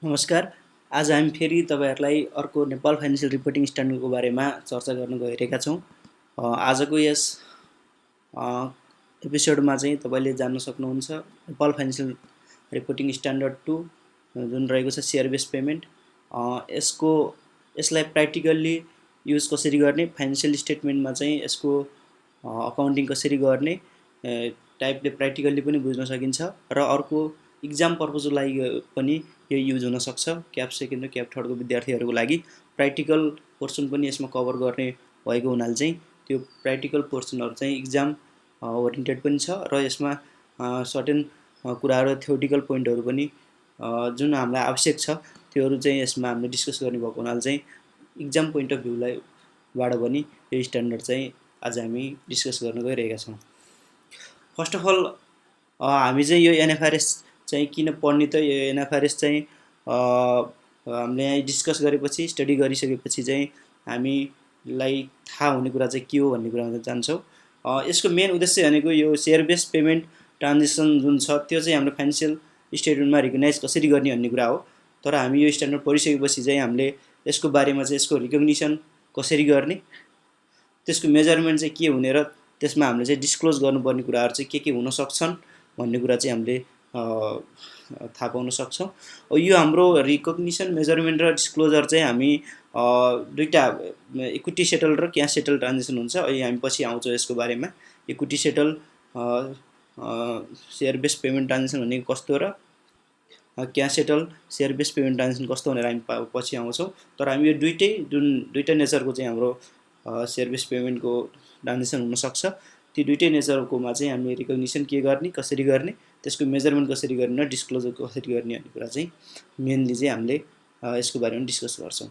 नमस्कार। आज हामी फेरि तपाईहरुलाई अर्को नेपाल फाइनान्शियल रिपोर्टिङ स्ट्यान्डर्डको बारेमा चर्चा गर्न गइरहेका छौँ। आजको यस अ, एपिसोडमा चाहिँ तपाईले जान्न सक्नुहुन्छ नेपाल फाइनान्शियल रिपोर्टिङ स्ट्यान्डर्ड 2 जुन रहेको छ सेयर बेस पेमेन्ट। यसको यसलाई प्र्याक्टिकल्ली युज कसरी गर्ने, फाइनान्शियल स्टेटमेन्टमा चाहिँ यसको अकाउन्टिङ कसरी गर्ने टाइपले प्र्याक्टिकल्ली पनि बुझ्न सकिन्छ र अर्को इक्जाम पर्पजको लागि पनि यो युज हुन सक्छ। क्याप सेकेन्ड र क्याप थर्डको विद्यार्थीहरूको लागि प्र्याक्टिकल पोर्सन पनि यसमा कभर गर्ने भएको हुनाले चाहिँ त्यो प्र्याक्टिकल पोर्सनहरू चाहिँ इक्जाम ओरिएन्टेड पनि छ र यसमा सर्टेन कुराहरू थ्योरिटिकल पोइन्टहरू पनि जुन हामीलाई आवश्यक छ त्योहरू चाहिँ यसमा हामीले डिस्कस गर्ने भएको हुनाले चाहिँ इक्जाम पोइन्ट अफ भ्यूलाई बाट पनि यो स्ट्यान्डर्ड चाहिँ आज हामी डिस्कस गर्न गइरहेका छौँ। फर्स्ट अफ अल हामी चाहिँ यो एनएफआरएस चाहिँ किन पढ्ने त, यो एनएफआरएस चाहिँ हामीले यहाँ डिस्कस गरेपछि स्टडी गरिसकेपछि चाहिँ हामीलाई थाहा हुने कुरा चाहिँ के हो भन्ने कुरामा जान्छौँ। यसको मेन उद्देश्य भनेको यो सेयर बेस पेमेन्ट ट्रान्जेक्सन जुन छ त्यो चाहिँ हाम्रो फाइनान्शियल स्टेटमेन्टमा रिकगनाइज कसरी गर्ने भन्ने कुरा हो। तर हामी यो स्ट्यान्डर्ड पढिसकेपछि चाहिँ हामीले यसको बारेमा चाहिँ यसको रिकग्निसन कसरी गर्ने, त्यसको मेजरमेन्ट चाहिँ के हुने र त्यसमा हामीले चाहिँ डिस्क्लोज गर्नुपर्ने कुराहरू चाहिँ के हुन सक्छन् भन्ने कुरा चाहिँ हामीले थाहा पाउन सक्छौँ। यो हाम्रो रिकग्निसन, मेजरमेन्ट र डिस्क्लोजर चाहिँ हामी दुईटा इक्विटी सेटल र क्यास सेटल ट्रान्जेक्सन हुन्छ। अहिले हामी पछि आउँछौँ यसको बारेमा। Equity settle share base payment transaction भनेको कस्तो र cash settle share base payment transaction कस्तो भनेर हामी पछि आउँछौँ। तर हामी यो दुईटा नेचरको चाहिँ हाम्रो सेयर बेस पेमेन्टको ट्रान्जेक्सन हुनसक्छ। ती दुईटै नेचरकोमा चाहिँ हामीले रिकग्निसन के गर्ने, कसरी गर्ने, त्यसको मेजरमेन्ट कसरी गर्ने र डिस्क्लोजर कसरी गर्ने भन्ने कुरा चाहिँ मेनली चाहिँ हामीले यसको बारेमा डिस्कस गर्छौँ।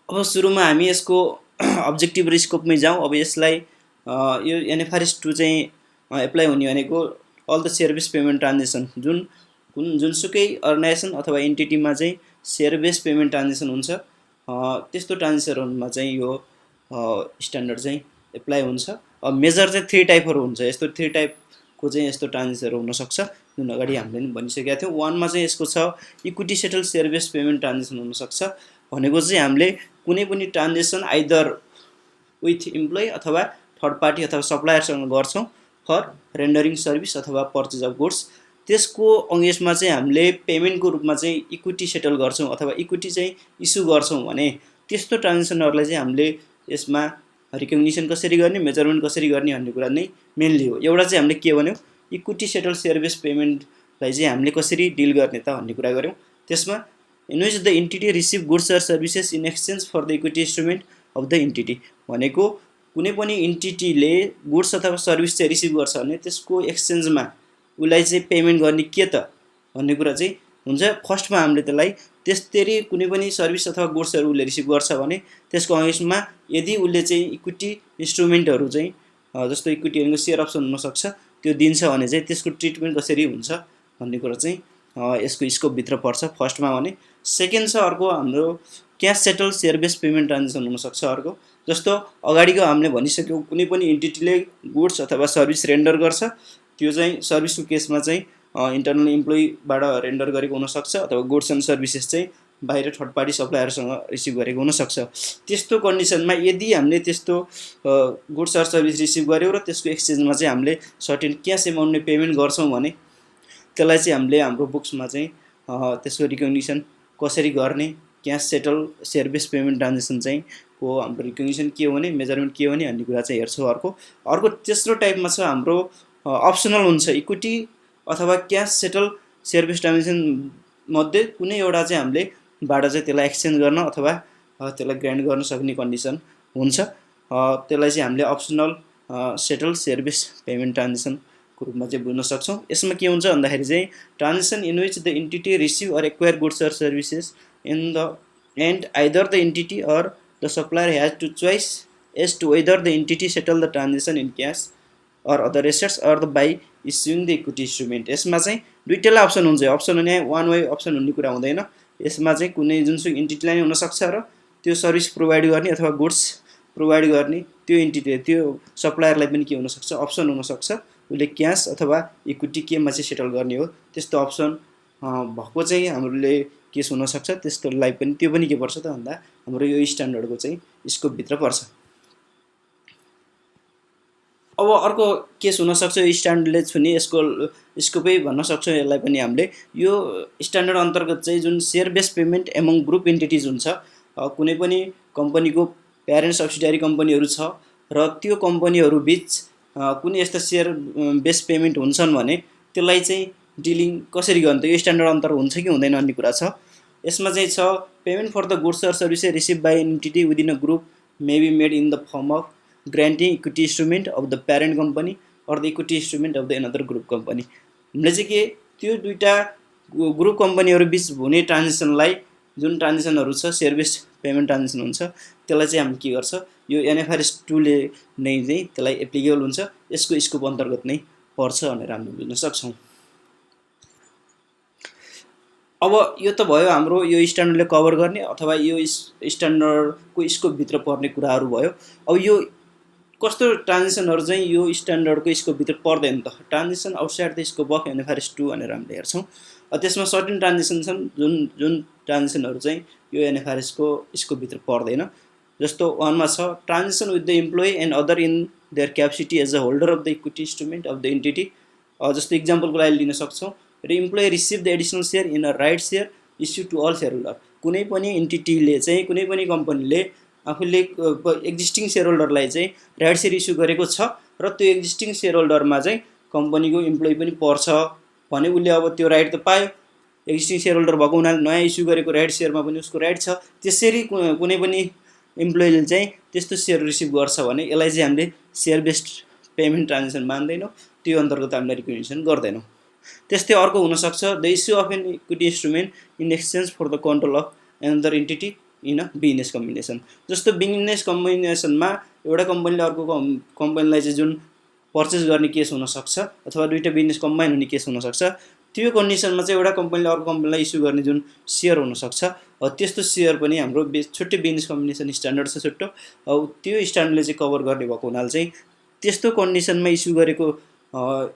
अब सुरुमा हामी यसको अब्जेक्टिभ र स्कोपमै जाउँ। अब यसलाई यो एनएफआरएस 2 चाहिँ एप्लाई हुने भनेको all the share base payment transaction जुनसुकै अर्गनाइजेसन अथवा एन्टिटीमा चाहिँ सेयर बेस पेमेन्ट ट्रान्जेक्सन हुन्छ त्यस्तो ट्रान्जेक्सनहरूमा चाहिँ यो स्ट्यान्डर्ड चाहिँ एप्लाई हुन्छ। मेजर चाहिँ 3 टाइपहरू हुन्छ। यस्तो 3 टाइपको चाहिँ यस्तो ट्रान्जेक्सनहरू हुनसक्छ जुन अगाडि हामीले पनि भनिसकेका थियौँ। वानमा चाहिँ यसको छ equity settle share base payment transaction हुनसक्छ। भनेको चाहिँ हामीले कुनै पनि ट्रान्जेक्सन आइदर विथ इम्प्लोइ अथवा थर्ड पार्टी अथवा सप्लायरसँग गर्छौँ फर रेन्डरिङ सर्भिस अथवा पर्चेज अफ गुड्स। त्यसको अगेन्स्टमा चाहिँ हामीले पेमेन्टको रूपमा चाहिँ इक्विटी सेटल गर्छौँ अथवा इक्विटी चाहिँ इस्यु गर्छौँ भने त्यस्तो ट्रान्जेक्सनहरूलाई चाहिँ हामीले यसमा रिकग्निसन कसरी गर्ने, मेजरमेन्ट कसरी गर्ने भन्ने कुरा नै मेनली हो। एउटा चाहिँ हामीले के भन्यौँ, इक्विटी सेटल सेयर बेस पेमेन्टलाई चाहिँ हामीले कसरी डिल गर्ने त भन्ने कुरा गऱ्यौँ। त्यसमा in which the entity receive goods or services in exchange for the equity instrument of the entity. भनेको कुनै पनि इन्टिटीले गुड्स अथवा सर्भिस चाहिँ रिसिभ गर्छ भने त्यसको एक्सचेन्जमा उसलाई चाहिँ पेमेन्ट गर्ने के त भन्ने कुरा चाहिँ हुन्छ। फर्स्टमा हामीले त्यसलाई त्यसरी कुनै पनि सर्भिस अथवा गुड्सहरू उसले रिसिभ गर्छ भने त्यसको अगेन्स्टमा यदि उसले चाहिँ इक्विटी इन्स्ट्रुमेन्टहरू चाहिँ जस्तो इक्विटी भनेको सेयर अप्सन हुनसक्छ त्यो दिन्छ भने चाहिँ त्यसको ट्रिटमेन्ट कसरी हुन्छ भन्ने कुरा चाहिँ यसको स्कोपभित्र पर्छ फर्स्टमा भने। सेकेन्ड छ अर्को हाम्रो cash settle share base payment transaction हुनसक्छ अर्को। जस्तो अगाडिको हामीले भनिसक्यौँ कुनै पनि इन्टिटीले गुड्स अथवा सर्भिस रेन्डर गर्छ, त्यो चाहिँ सर्भिसको केसमा चाहिँ इन्टरनल इम्प्लोइबाट रेन्डर गरेको हुनसक्छ अथवा गुड्स एन्ड सर्भिसेस चाहिँ बाहिर थर्ड पार्टी सप्लायरसँग रिसिभ गरेको हुनसक्छ। त्यस्तो कन्डिसनमा यदि हामीले त्यस्तो गुड्स अर सर्भिस रिसिभ गऱ्यौँ र त्यसको एक्सचेन्जमा चाहिँ हामीले सर्टेन क्यास एमाउन्टले पेमेन्ट गर्छौँ भने त्यसलाई चाहिँ हामीले हाम्रो बुक्समा चाहिँ त्यसको रिकग्निसन कसरी गर्ने, cash settle share base payment transaction चाहिँ को हाम्रो रिकग्निसन के हुने, मेजरमेन्ट के हुने भन्ने कुरा चाहिँ हेर्छौँ। अर्को तेस्रो टाइपमा छ हाम्रो अप्सनल हुन्छ। इक्विटी अथवा cash settle share base transaction मध्ये कुनै एउटा चाहिँ हामीले बाट चाहिँ त्यसलाई एक्सचेन्ज गर्न अथवा त्यसलाई ग्रान्ट गर्न सक्ने कन्डिसन हुन्छ। त्यसलाई चाहिँ हामीले optional settle share base payment ट्रान्जेक्सनको रूपमा चाहिँ बुझ्न सक्छौँ। यसमा के हुन्छ भन्दाखेरि चाहिँ transaction in which the entity receive or acquire goods or services in the end either the entity or the supplier has to choice as to whether the entity settle the transaction in cash or other assets or the by issuing the equity instrument. यसमा चाहिँ दुईटैलाई option हुन्छ। Option भने one way option हुने कुरा हुँदैन। यसमा चाहिँ कुनै जुनसुकै इन्टिटीलाई नै हुनसक्छ र त्यो सर्भिस प्रोभाइड गर्ने अथवा गुड्स प्रोभाइड गर्ने त्यो इन्टिटीले त्यो सप्लायरलाई पनि के हुनसक्छ, अप्सन हुनसक्छ उसले क्यास अथवा इक्विटी केमा चाहिँ सेटल गर्ने हो। त्यस्तो अप्सन भएको चाहिँ हामीले केस हुनसक्छ, त्यस्तोलाई पनि त्यो पनि के पर्छ त भन्दा हाम्रो यो स्ट्यान्डर्डको चाहिँ स्कोपभित्र पर्छ। अब अर्को केस हुनसक्छ यो स्ट्यान्डर्डले छुने यसको स्कोपै भन्न सक्छौँ यसलाई पनि हामीले। यो स्ट्यान्डर्ड अन्तर्गत चाहिँ जुन share based payment among group entities हुन्छ, कुनै पनि कम्पनीको प्यारेन्ट सब्सिडियरी कम्पनीहरू छ र त्यो कम्पनीहरू बिच कुनै यस्ता सेयर बेस्ड पेमेन्ट हुन्छन् भने त्यसलाई चाहिँ डिलिङ कसरी गर्ने त, यो स्ट्यान्डर्ड अन्तर्गत हुन्छ कि हुँदैन भन्ने कुरा छ। यसमा चाहिँ छ payment for the goods or services receive by entity within a group may be made in the form of granting equity instrument of the parent company or the equity instrument of the another group company. हामीले चाहिँ के त्यो दुईवटा group कम्पनीहरू बिच हुने ट्रान्जेक्सनलाई, जुन ट्रान्जेक्सनहरू छ share based payment transaction हुन्छ, त्यसलाई चाहिँ हामी के गर्छ यो एनएफआरएस 2 ले नै चाहिँ त्यसलाई एप्लिकेबल हुन्छ, यसको स्कोप अन्तर्गत नै पर्छ भनेर हामीले बुझ्न सक्छौँ। अब यो त भयो हाम्रो यो स्ट्यान्डर्डले कभर गर्ने अथवा यो स्ट्यान्डर्डको स्कोपभित्र पर्ने कुराहरू भयो। अब यो कस्तो ट्रान्जेक्सनहरू चाहिँ यो स्ट्यान्डर्डको स्कोपभित्र पर्दैन त, transaction outside the scope of NFRS 2 भनेर हामीले हेर्छौँ। त्यसमा सर्टेन ट्रान्जेक्सन छन् जुन ट्रान्जेक्सनहरू चाहिँ यो एनएफआरएसको स्कोपभित्र पर्दैन। जस्तो 1 मा छ transaction with the employee and other in their capacity as a holder of the equity instrument of the entity. जस्तो इक्जाम्पलको लागि लिन सक्छौँ, र employee receive the additional share in a right share issue to all share holder. कुनै पनि एन्टिटीले चाहिँ, कुनै पनि कम्पनीले आफूले एक्जिस्टिङ सेयर होल्डरलाई चाहिँ राइट सेयर इस्यु गरेको छ र त्यो एक्जिस्टिङ सेयर होल्डरमा चाहिँ कम्पनीको इम्प्लोइ पनि पर्छ भने उसले अब त्यो राइट त पायो, एक्जिस्टिङ सेयर होल्डर भएको हुनाले नयाँ इस्यु गरेको राइट सेयरमा पनि उसको राइट छ। त्यसरी कुनै पनि इम्प्लोइले चाहिँ त्यस्तो सेयर रिसिभ गर्छ भने यसलाई चाहिँ हामीले सेयर बेस्ड पेमेन्ट ट्रान्जेक्सन मान्दैनौँ, त्यो अन्तर्गत हामीले रिकग्निसन गर्दैनौँ। त्यस्तै अर्को हुनसक्छ the issue of an equity instrument in exchange for the control of another entity in a business combination. जस्तो बिजनेस कम्बिनेसनमा एउटा कम्पनीले अर्को कम्पनीलाई चाहिँ जुन पर्चेस गर्ने केस हुनसक्छ अथवा दुईवटा बिजनेस कम्बाइन हुने केस हुनसक्छ, त्यो कन्डिसनमा चाहिँ एउटा कम्पनीले अर्को कम्पनीलाई इस्यु गर्ने जुन सेयर हुनसक्छ, त्यस्तो सेयर पनि हाम्रो छुट्टै बिजनेस कम्बिनेसन स्ट्यान्डर्ड छ छुट्टो, त्यो स्ट्यान्डर्डले चाहिँ कभर गर्ने भएको हुनाले चाहिँ त्यस्तो कन्डिसनमा इस्यु गरेको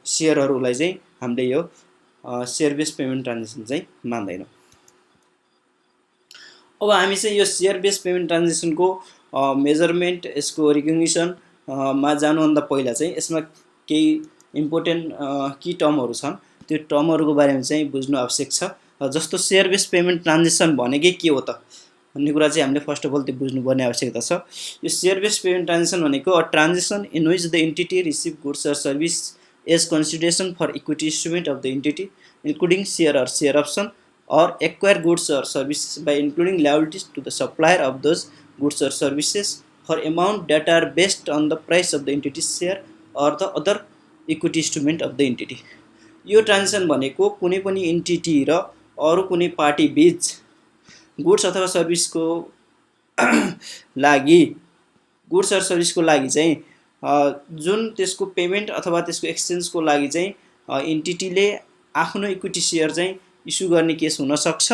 सेयरहरूलाई चाहिँ हामीले यो सेयर बेस्ड पेमेन्ट ट्रान्जेक्सन चाहिँ मान्दैनौँ। अब हामी चाहिँ यो सेयर बेस्ड पेमेन्ट ट्रान्जेक्सनको मेजरमेन्ट, यसको रिकग्निसन मा जानुभन्दा पहिला चाहिँ यसमा केही इम्पोर्टेन्ट की टर्महरू छन्, त्यो टर्महरूको बारेमा चाहिँ बुझ्नु आवश्यक छ। जस्तो सेयर बेस्ड पेमेन्ट ट्रान्जेक्सन भनेकै के हो त भन्ने कुरा चाहिँ हामीले फर्स्ट अफ अल त्यो बुझ्नुपर्ने आवश्यकता छ। यो सेयर बेस्ड पेमेन्ट ट्रान्जेक्सन भनेको a transaction in which the entity receive goods or service as consideration for equity instrument of the entity including share or share option or acquire goods or services by including liabilities to the supplier of those goods or services for amount that are based on the price of the entity's share or the other equity instrument of the entity। यो transaction भनेको कुनै पनि entity र अरू कुनै party बीच goods अथवा सर्भिसको लागि चाहिँ जुन त्यसको पेमेन्ट अथवा त्यसको एक्सचेन्जको लागि चाहिँ एन्टिटीले आफ्नो इक्विटी सेयर चाहिँ इस्यु गर्ने केस हुनसक्छ।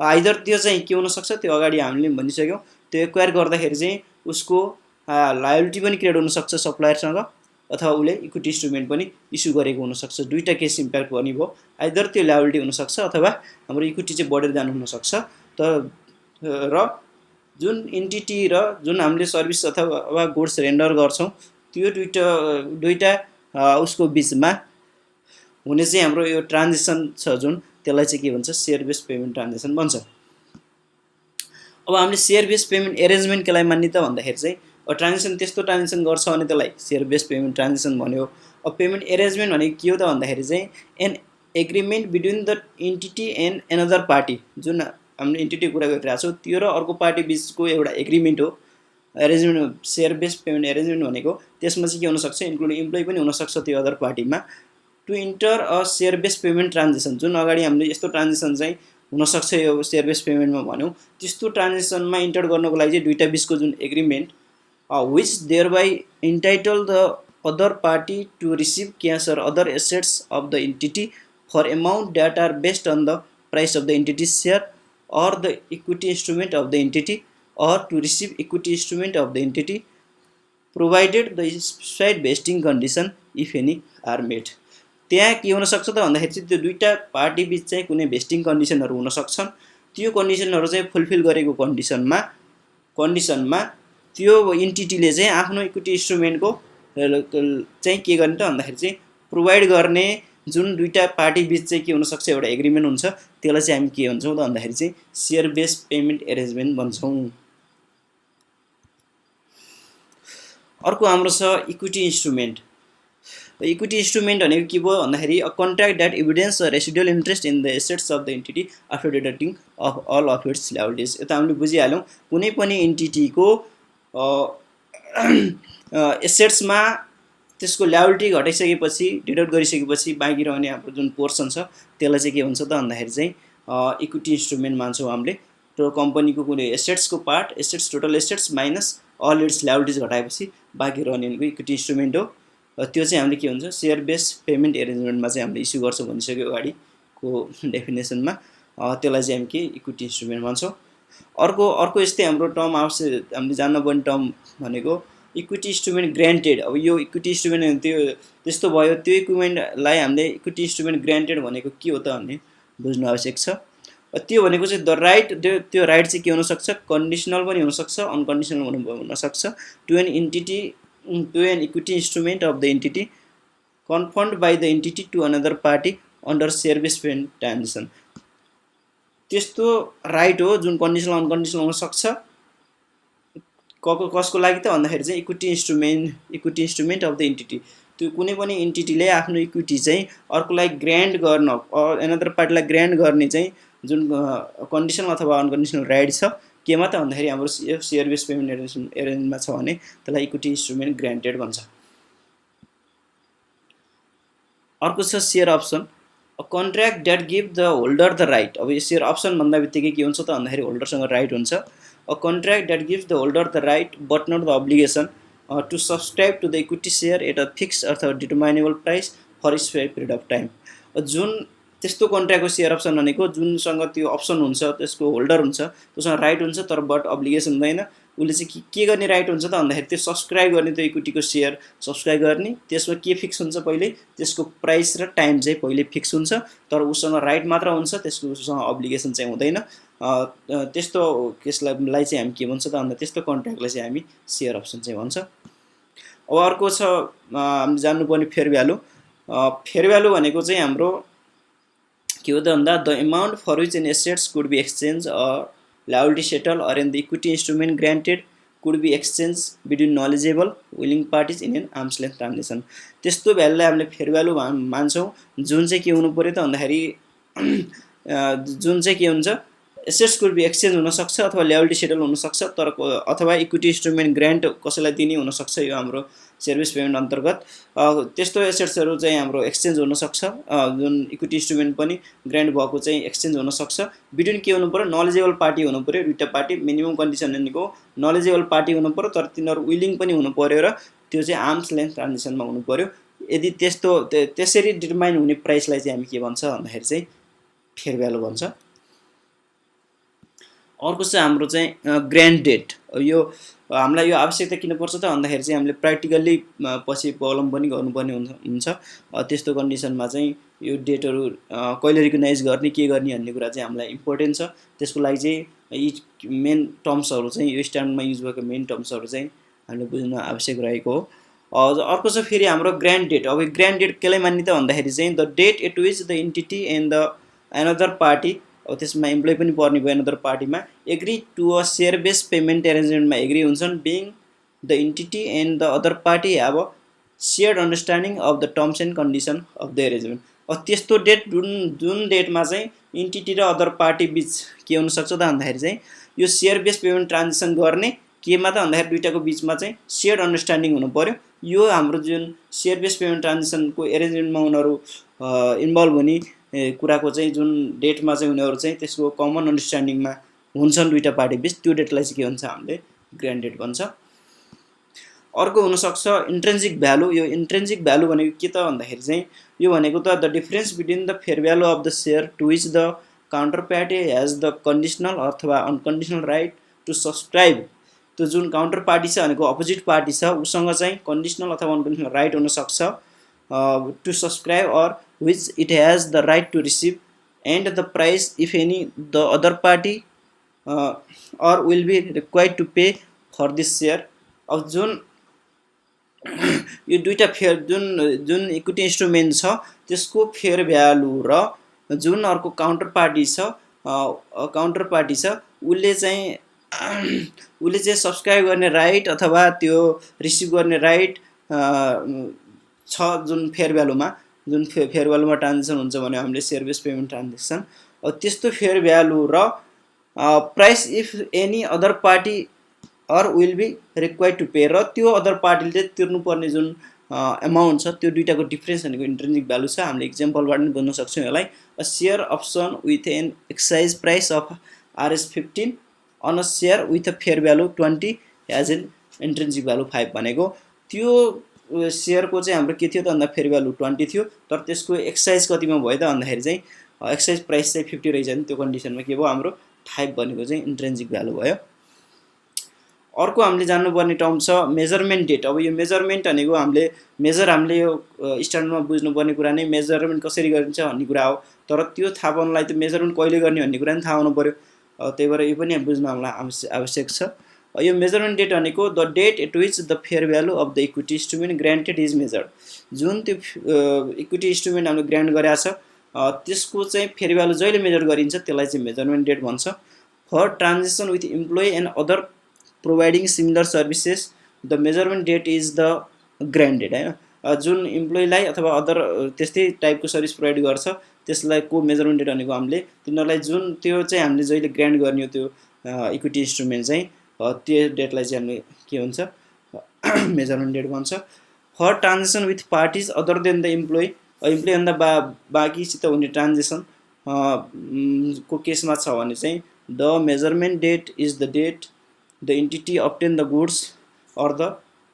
आइदर त्यो चाहिँ के हुनसक्छ, त्यो अगाडि हामीले भनिसक्यौँ, त्यो एक्वायर गर्दाखेरि चाहिँ उसको लायबिलिटी पनि क्रिएट हुनसक्छ सप्लायरसँग, अथवा उसले इक्विटी इन्स्ट्रुमेन्ट पनि इस्यु गरेको हुनसक्छ। दुईवटा केस इम्प्याक्ट गर्ने भयो, आइदर त्यो लायबिलिटी हुनसक्छ अथवा हाम्रो इक्विटी चाहिँ बढेर जानु हुनसक्छ। र जुन एन्टिटी र जुन हामीले सर्भिस अथवा गुड्स रेन्डर गर्छौँ त्यो दुईवटा उसको बिचमा हुने चाहिँ हाम्रो यो ट्रान्जेक्सन छ जुन, त्यसलाई चाहिँ के भन्छ सेयर बेस्ड पेमेन्ट ट्रान्जेक्सन भन्छ। अब हामीले सेयर बेस्ड पेमेन्ट एरेन्जमेन्ट केलाई मान्ने त भन्दाखेरि चाहिँ ट्रान्जेक्सन त्यस्तो ट्रान्जेक्सन गर्छ भने त्यसलाई सेयर बेस्ड पेमेन्ट ट्रान्जेक्सन भन्यो। अब पेमेन्ट एरेन्जमेन्ट भनेको के हो त भन्दाखेरि चाहिँ an agreement between the entity and another party, जुन हामीले एन्टिटी कुरा गरिरहेको छौँ त्यो र अर्को पार्टी बिचको एउटा एग्रिमेन्ट हो arrangement. Share based payment arrangement भनेको त्यसमा चाहिँ के हुनसक्छ, इन्क्लुडिङ इम्प्लोइ पनि हुनसक्छ त्यो अदर पार्टीमा, to enter a share based payment transaction. जुन अगाडि हामीले यस्तो ट्रान्जेक्सन चाहिँ हुनसक्छ यो सेयर बेस्ड पेमेन्टमा भन्यौँ, त्यस्तो ट्रान्जेक्सनमा इन्टर गर्नको लागि चाहिँ दुईवटा बिचको जुन agreement which there by entitle the other party to receive cash or other assets of the entity for amount that are based on the price of the entity share or the equity instrument of the entity or to receive equity instrument of the entity provided the specified vesting condition if any are met। त्यहाँ के हुन सक्छ त भन्दाखेरि चाहिँ त्यो दुईटा party बीच चाहिँ कुनै भेस्टिङ कन्डिसनहरू हुन सक्छन्। त्यो कन्डिसनहरू चाहिँ फुलफिल गरेको कन्डिसनमा त्यो इन्टिटीले चाहिँ आफ्नो इक्विटी इन्स्ट्रुमेन्टको चाहिँ के गर्ने त भन्दाखेरि चाहिँ प्रोभाइड गर्ने जुन दुईटा पार्टी बीच चाहिँ के हुन सक्छ एउटा एग्रिमेन्ट हुन्छ, त्यसलाई चाहिँ हामी के भन्छौँ त भन्दाखेरि चाहिँ सेयर बेस्ड पेमेन्ट एरेन्जमेन्ट भन्छौँ। अर्को हाम्रो छ इक्विटी इन्स्ट्रुमेन्ट। इक्विटी इन्स्ट्रुमेन्ट भनेको के भयो भन्दाखेरि a contract that evidence a residual interest in the assets of the entity after deducting of all of its liabilities. यता हामीले बुझिहाल्यौँ कुनै पनि इन्टिटीको एसेट्समा त्यसको ल्याबिलिटी घटाइसकेपछि डिडक्ट गरिसकेपछि बाँकी रहने हाम्रो जुन पोर्सन छ त्यसलाई चाहिँ के हुन्छ त भन्दाखेरि चाहिँ इक्विटी इन्स्ट्रुमेन्ट मान्छौँ हामीले। त्यो कम्पनीको कुनै एसेट्सको part, assets total assets minus all its liabilities घटाएपछि बाँकी रहने इक्विटी इन्स्ट्रुमेन्ट हो। त्यो चाहिँ हामीले के हुन्छ सेयर बेस्ड पेमेन्ट एरेन्जमेन्टमा चाहिँ हामीले इस्यु गर्छौँ भनिसक्यो अगाडिको डेफिनेसनमा। त्यसलाई चाहिँ हामी के इक्विटी इन्स्ट्रुमेन्ट भन्छौँ। अर्को यस्तै हाम्रो टर्म आवश्यक हामीले जान्नुपर्ने टर्म भनेको इक्विटी इन्स्ट्रुमेन्ट ग्रान्टेड। अब यो इक्विटी इन्स्ट्रुमेन्ट त्यो त्यस्तो भयो, त्यो इक्विपमेन्टलाई हामीले इक्विटी इन्स्ट्रुमेन्ट ग्रान्टेड भनेको के हो त भन्ने बुझ्नु आवश्यक छ। त्यो भनेको चाहिँ द राइट, त्यो राइट चाहिँ के हुनसक्छ कन्डिसनल पनि हुनसक्छ, अनकन्डिसनल हुनसक्छ to an entity to an equity instrument of the entity confirmed by the entity to another party under share based payment transaction। त्यस्तो राइट हो जुन कन्डिसनल अनकन्डिसनल हुन सक्छ कसको लागि त भन्दाखेरि चाहिँ equity instrument of the entity. त्यो कुनै पनि इन्टिटीले आफ्नो इक्विटी चाहिँ अर्कोलाई ग्रान्ट गर्न एनदर पार्टीलाई ग्रान्ट गर्ने चाहिँ जुन कन्डिसनल अथवा अनकन्डिसनल राइट छ केमा त भन्दाखेरि हाम्रो सेयर बेस्ड पेमेन्ट एरेन्जमेन्टमा छ भने त्यसलाई इक्विटी इन्स्ट्रुमेन्ट ग्रान्टेड भन्छ। अर्को छ share option. A contract that give the holder the right. अब यो सेयर अप्सन भन्दा बित्तिकै के हुन्छ त भन्दाखेरि होल्डरसँग राइट हुन्छ। A contract that gives the holder the right but not the obligation to subscribe to the equity share at a fix अथवा determinable price for specified period of time. जुन त्यस्तो कन्ट्र्याक्टको सेयर अप्सन भनेको जुनसँग त्यो option हुन्छ, त्यसको holder हुन्छ, त्योसँग right हुन्छ तर बट अब्लिगेसन हुँदैन। उसले चाहिँ के गर्ने राइट हुन्छ त भन्दाखेरि त्यो सब्सक्राइब गर्ने, त्यो इक्विटीको सेयर सब्सक्राइब गर्ने। त्यसमा के फिक्स हुन्छ पहिले त्यसको प्राइस र टाइम चाहिँ पहिले फिक्स हुन्छ, तर उसँग राइट मात्र हुन्छ, त्यसको उसँग अब्लिगेसन चाहिँ हुँदैन। त्यस्तो केसलाई चाहिँ हामी के भन्छ त भन्दा त्यस्तो कन्ट्र्याक्टलाई चाहिँ हामी सेयर अप्सन चाहिँ भन्छ। अब अर्को छ हामीले जान्नुपर्ने फेयर भ्यालु। फेयर भ्यालु भनेको चाहिँ हाम्रो के हो त भन्दा the amount for which an assets could be exchange liability settled or in the equity instrument granted could be exchanged between knowledgeable willing parties in an arm's length transaction। त्यस्तो भ्यालुलाई हामीले fair value मान्छौँ जुन चाहिँ के हुनु पर्यो त भन्दाखेरि जुन चाहिँ के हुन्छ एसेट्स कुड बी एक्सचेन्ज हुनसक्छ अथवा ल्याबिलिटी सेटल हुनसक्छ तर अथवा इक्विटी इन्स्ट्रुमेन्ट ग्रान्ट कसैलाई दिने हुनसक्छ। यो हाम्रो सर्भिस पेमेन्ट अन्तर्गत त्यस्तो एसेट्सहरू चाहिँ हाम्रो एक्सचेन्ज हुनसक्छ। जुन इक्विटी इन्स्ट्रुमेन्ट पनि ग्रान्ट भएको चाहिँ एक्सचेन्ज हुनसक्छ। बिट्विन के हुनु पऱ्यो नलेजेबल पार्टी हुनु पऱ्यो। दुईवटा पार्टी मिनिमम कन्डिसन भनेको नलेजेबल पार्टी हुनु पऱ्यो तर तिनीहरू विलिङ पनि हुनु पऱ्यो र त्यो चाहिँ आर्म्स लेन्थ ट्रान्जेक्सनमा हुनु पऱ्यो। यदि त्यसरी डिटर्माइन हुने प्राइसलाई चाहिँ हामी के भन्छ भन्दाखेरि चाहिँ फेयर भ्यालु भन्छ। अर्को चाहिँ हाम्रो चाहिँ ग्रान्ट डेट। यो हामीलाई यो आवश्यकता किन पर्छ त भन्दाखेरि चाहिँ हामीले प्र्याक्टिकल्ली पछि प्रब्लम पनि गर्नुपर्ने हुन्छ। त्यस्तो कन्डिसनमा चाहिँ यो डेटहरू कहिले रिकगनाइज गर्ने के गर्ने भन्ने कुरा चाहिँ हामीलाई इम्पोर्टेन्ट छ। त्यसको लागि चाहिँ यी मेन टर्म्सहरू चाहिँ यो स्ट्यान्डर्डमा युज भएको मेन टर्म्सहरू चाहिँ हामीले बुझ्न आवश्यक रहेको हो। अर्को छ फेरि हाम्रो ग्रान्ट डेट। अब ग्रान्ट डेट केलाई मान्ने त भन्दाखेरि चाहिँ the date at which the entity and the another party, अब त्यसमा इम्प्लोइ पनि पर्ने भयो एनदर पार्टीमा, agree to a share based payment एरेन्जमेन्टमा एग्री हुन्छन् being the entity and the other party have a shared understanding of the terms and condition of the arrangement. अब त्यस्तो डेट जुन डेटमा चाहिँ इन्टिटी र अदर पार्टी बिच के हुनसक्छ त भन्दाखेरि चाहिँ यो सेयर बेस्ड पेमेन्ट ट्रान्जेक्सन गर्ने केमा त भन्दाखेरि दुईटाको बिचमा चाहिँ सेयर्ड अन्डरस्ट्यान्डिङ हुनु पऱ्यो। यो हाम्रो जुन सेयर बेस्ड पेमेन्ट ट्रान्जेक्सनको एरेन्जमेन्टमा उनीहरू इन्भल्भ हुने कुराको चाहिँ जुन डेटमा चाहिँ उनीहरू चाहिँ त्यसको कमन अन्डरस्ट्यान्डिङमा हुन्छन् दुईटा पार्टी बिच, त्यो डेटलाई चाहिँ के भन्छ हामीले ग्रान्ट डेट भन्छ। अर्को हुनसक्छ इन्ट्रेन्सिक भ्यालु। यो इन्ट्रेन्सिक भ्यालु भनेको के त भन्दाखेरि चाहिँ यो भनेको त the difference between the fair value of the share to which the counter party has the conditional अथवा अनकन्डिसनल राइट टु सब्सक्राइब। त्यो जुन काउन्टर पार्टी छ भनेको अपोजिट पार्टी छ, उसँग चाहिँ कन्डिसनल अथवा अनकन्डिसनल राइट हुनसक्छ to subscribe or which it has the right to receive, and the price if any the other party or will be required to pay for this share. अब जुन यो दुईटा fair जुन जुन equity instrument छ त्यसको fair value र जुन अर्को काउन्टर पार्टी छ उसले चाहिँ सब्सक्राइब गर्ने राइट अथवा त्यो रिसिभ गर्ने राइट छ जुन फेयर भ्यालुमा ट्रान्जेक्सन हुन्छ भने हामीले सेयर बेस पेमेन्ट ट्रान्जेक्सन त्यस्तो फेयर भ्यालु र price if any other party or will be required to pay र त्यो अदर पार्टीले तिर्नुपर्ने जुन अमाउन्ट छ त्यो दुईटाको डिफरेन्स भनेको इन्ट्रिन्सिक भ्यालु छ। हामीले एक्जाम्पलबाट पनि बुझ्न सक्छौँ यसलाई। A share option with an excise price of Rs15 on a share with a fair value 20 as an intrinsic value 5 भनेको त्यो सेयरको चाहिँ हाम्रो के थियो त भन्दा फेयर भ्यालु 20 थियो, तर त्यसको एक्साइज कतिमा भयो त भन्दाखेरि चाहिँ एक्साइज प्राइस चाहिँ 50 रहेछ नि, त्यो कन्डिसनमा के भयो हाम्रो 5 भनेको चाहिँ इन्ट्रिन्सिक भ्यालु भयो। अर्को हामीले जान्नुपर्ने टर्म छ मेजरमेन्ट डेट। अब यो मेजरमेन्ट भनेको हामीले यो स्ट्यान्डर्डमा बुझ्नुपर्ने कुरा नै मेजरमेन्ट कसरी गरिन्छ भन्ने कुरा हो, तर त्यो थाहा पाउनलाई त मेजरमेन्ट कहिले गर्ने भन्ने कुरा पनि थाहा हुनु पर्यो, त्यही भएर यो पनि बुझ्न हामीलाई आवश्यक छ। यो मेजरमेन्ट डेट भनेको the date at which the fair value of the equity instrument granted is measured. जुन त्यो इक्विटी इन्स्ट्रुमेन्ट हामीले ग्रान्ट गरेको छ त्यसको चाहिँ फेयर भ्यालु जहिले मेजर गरिन्छ त्यसलाई चाहिँ मेजरमेन्ट डेट भन्छ। For transaction with employee and other providing similar services the measurement date is the grant date होइन। जुन इम्प्लोइलाई अथवा अदर त्यस्तै टाइपको सर्भिस प्रोभाइड गर्छ त्यसलाई को मेजरमेन्ट डेट भनेको हामीले तिनीहरूलाई जुन त्यो चाहिँ हामीले जहिले ग्रान्ट गर्ने हो त्यो इक्विटी इन्स्ट्रुमेन्ट चाहिँ त्यो डेटलाई चाहिँ हामीले के हुन्छ मेजरमेन्ट डेट भन्छ। For transaction with parties other than the इम्प्लोइभन्दा बाँकीसित हुने ट्रान्जेक्सन को केसमा छ भने चाहिँ the measurement date is the date the entity obtain the goods or the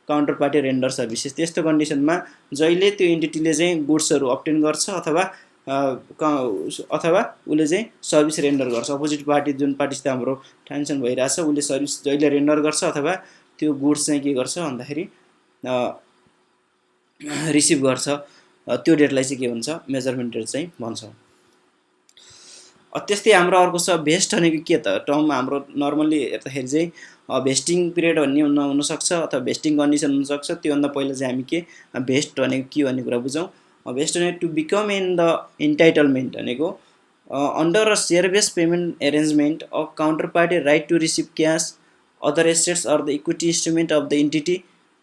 counter party render services. त्यस्तो कन्डिसनमा जहिले त्यो इन्टिटीले चाहिँ गुड्सहरू अब्टेन गर्छ अथवा उसले चाहिँ सर्भिस रेन्डर गर्छ, अपोजिट पार्टी जुन पार्टीसित हाम्रो ट्रान्जेक्सन भइरहेछ उसले सर्भिस जहिले रेन्डर गर्छ अथवा त्यो गुड्स चाहिँ के गर्छ भन्दाखेरि रिसिभ गर्छ, त्यो डेटलाई चाहिँ के हुन्छ मेजरमेन्ट डेट चाहिँ भन्छौँ। त्यस्तै हाम्रो अर्को छ भेस्ट भनेको के त टर्म हाम्रो नर्मल्ली हेर्दाखेरि चाहिँ भेस्टिङ पिरियड भन्ने हुनसक्छ अथवा भेस्टिङ कन्डिसन हुनसक्छ। त्योभन्दा पहिला चाहिँ हामी के भेस्ट भनेको के भन्ने कुरा बुझौँ। भेस्ट भनेको to become in the entitlement भनेको under a share base payment arrangement a counter party right to receive cash other assets or the equity instrument of the entity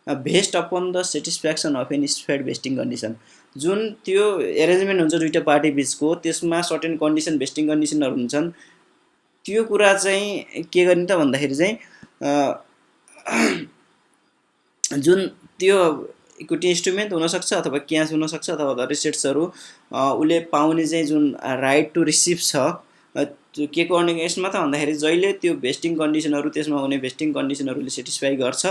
vest upon the satisfaction of an specified vesting condition. जुन त्यो arrangement हुन्छ दुईटा party बिचको त्यसमा certain condition भेस्टिङ कन्डिसनहरू हुन्छन्, त्यो कुरा चाहिँ के गर्ने त भन्दाखेरि चाहिँ जुन त्यो इक्विटी इन्स्ट्रुमेन्ट हुनसक्छ अथवा क्यास हुनसक्छ अथवा अदर एसेट्सहरू उसले पाउने चाहिँ जुन राइट टु रिसिभ छ के को यसमा त भन्दाखेरि जहिले त्यो भेस्टिङ कन्डिसनहरू त्यसमा हुने भेस्टिङ कन्डिसनहरूले सेटिस्फाई गर्छ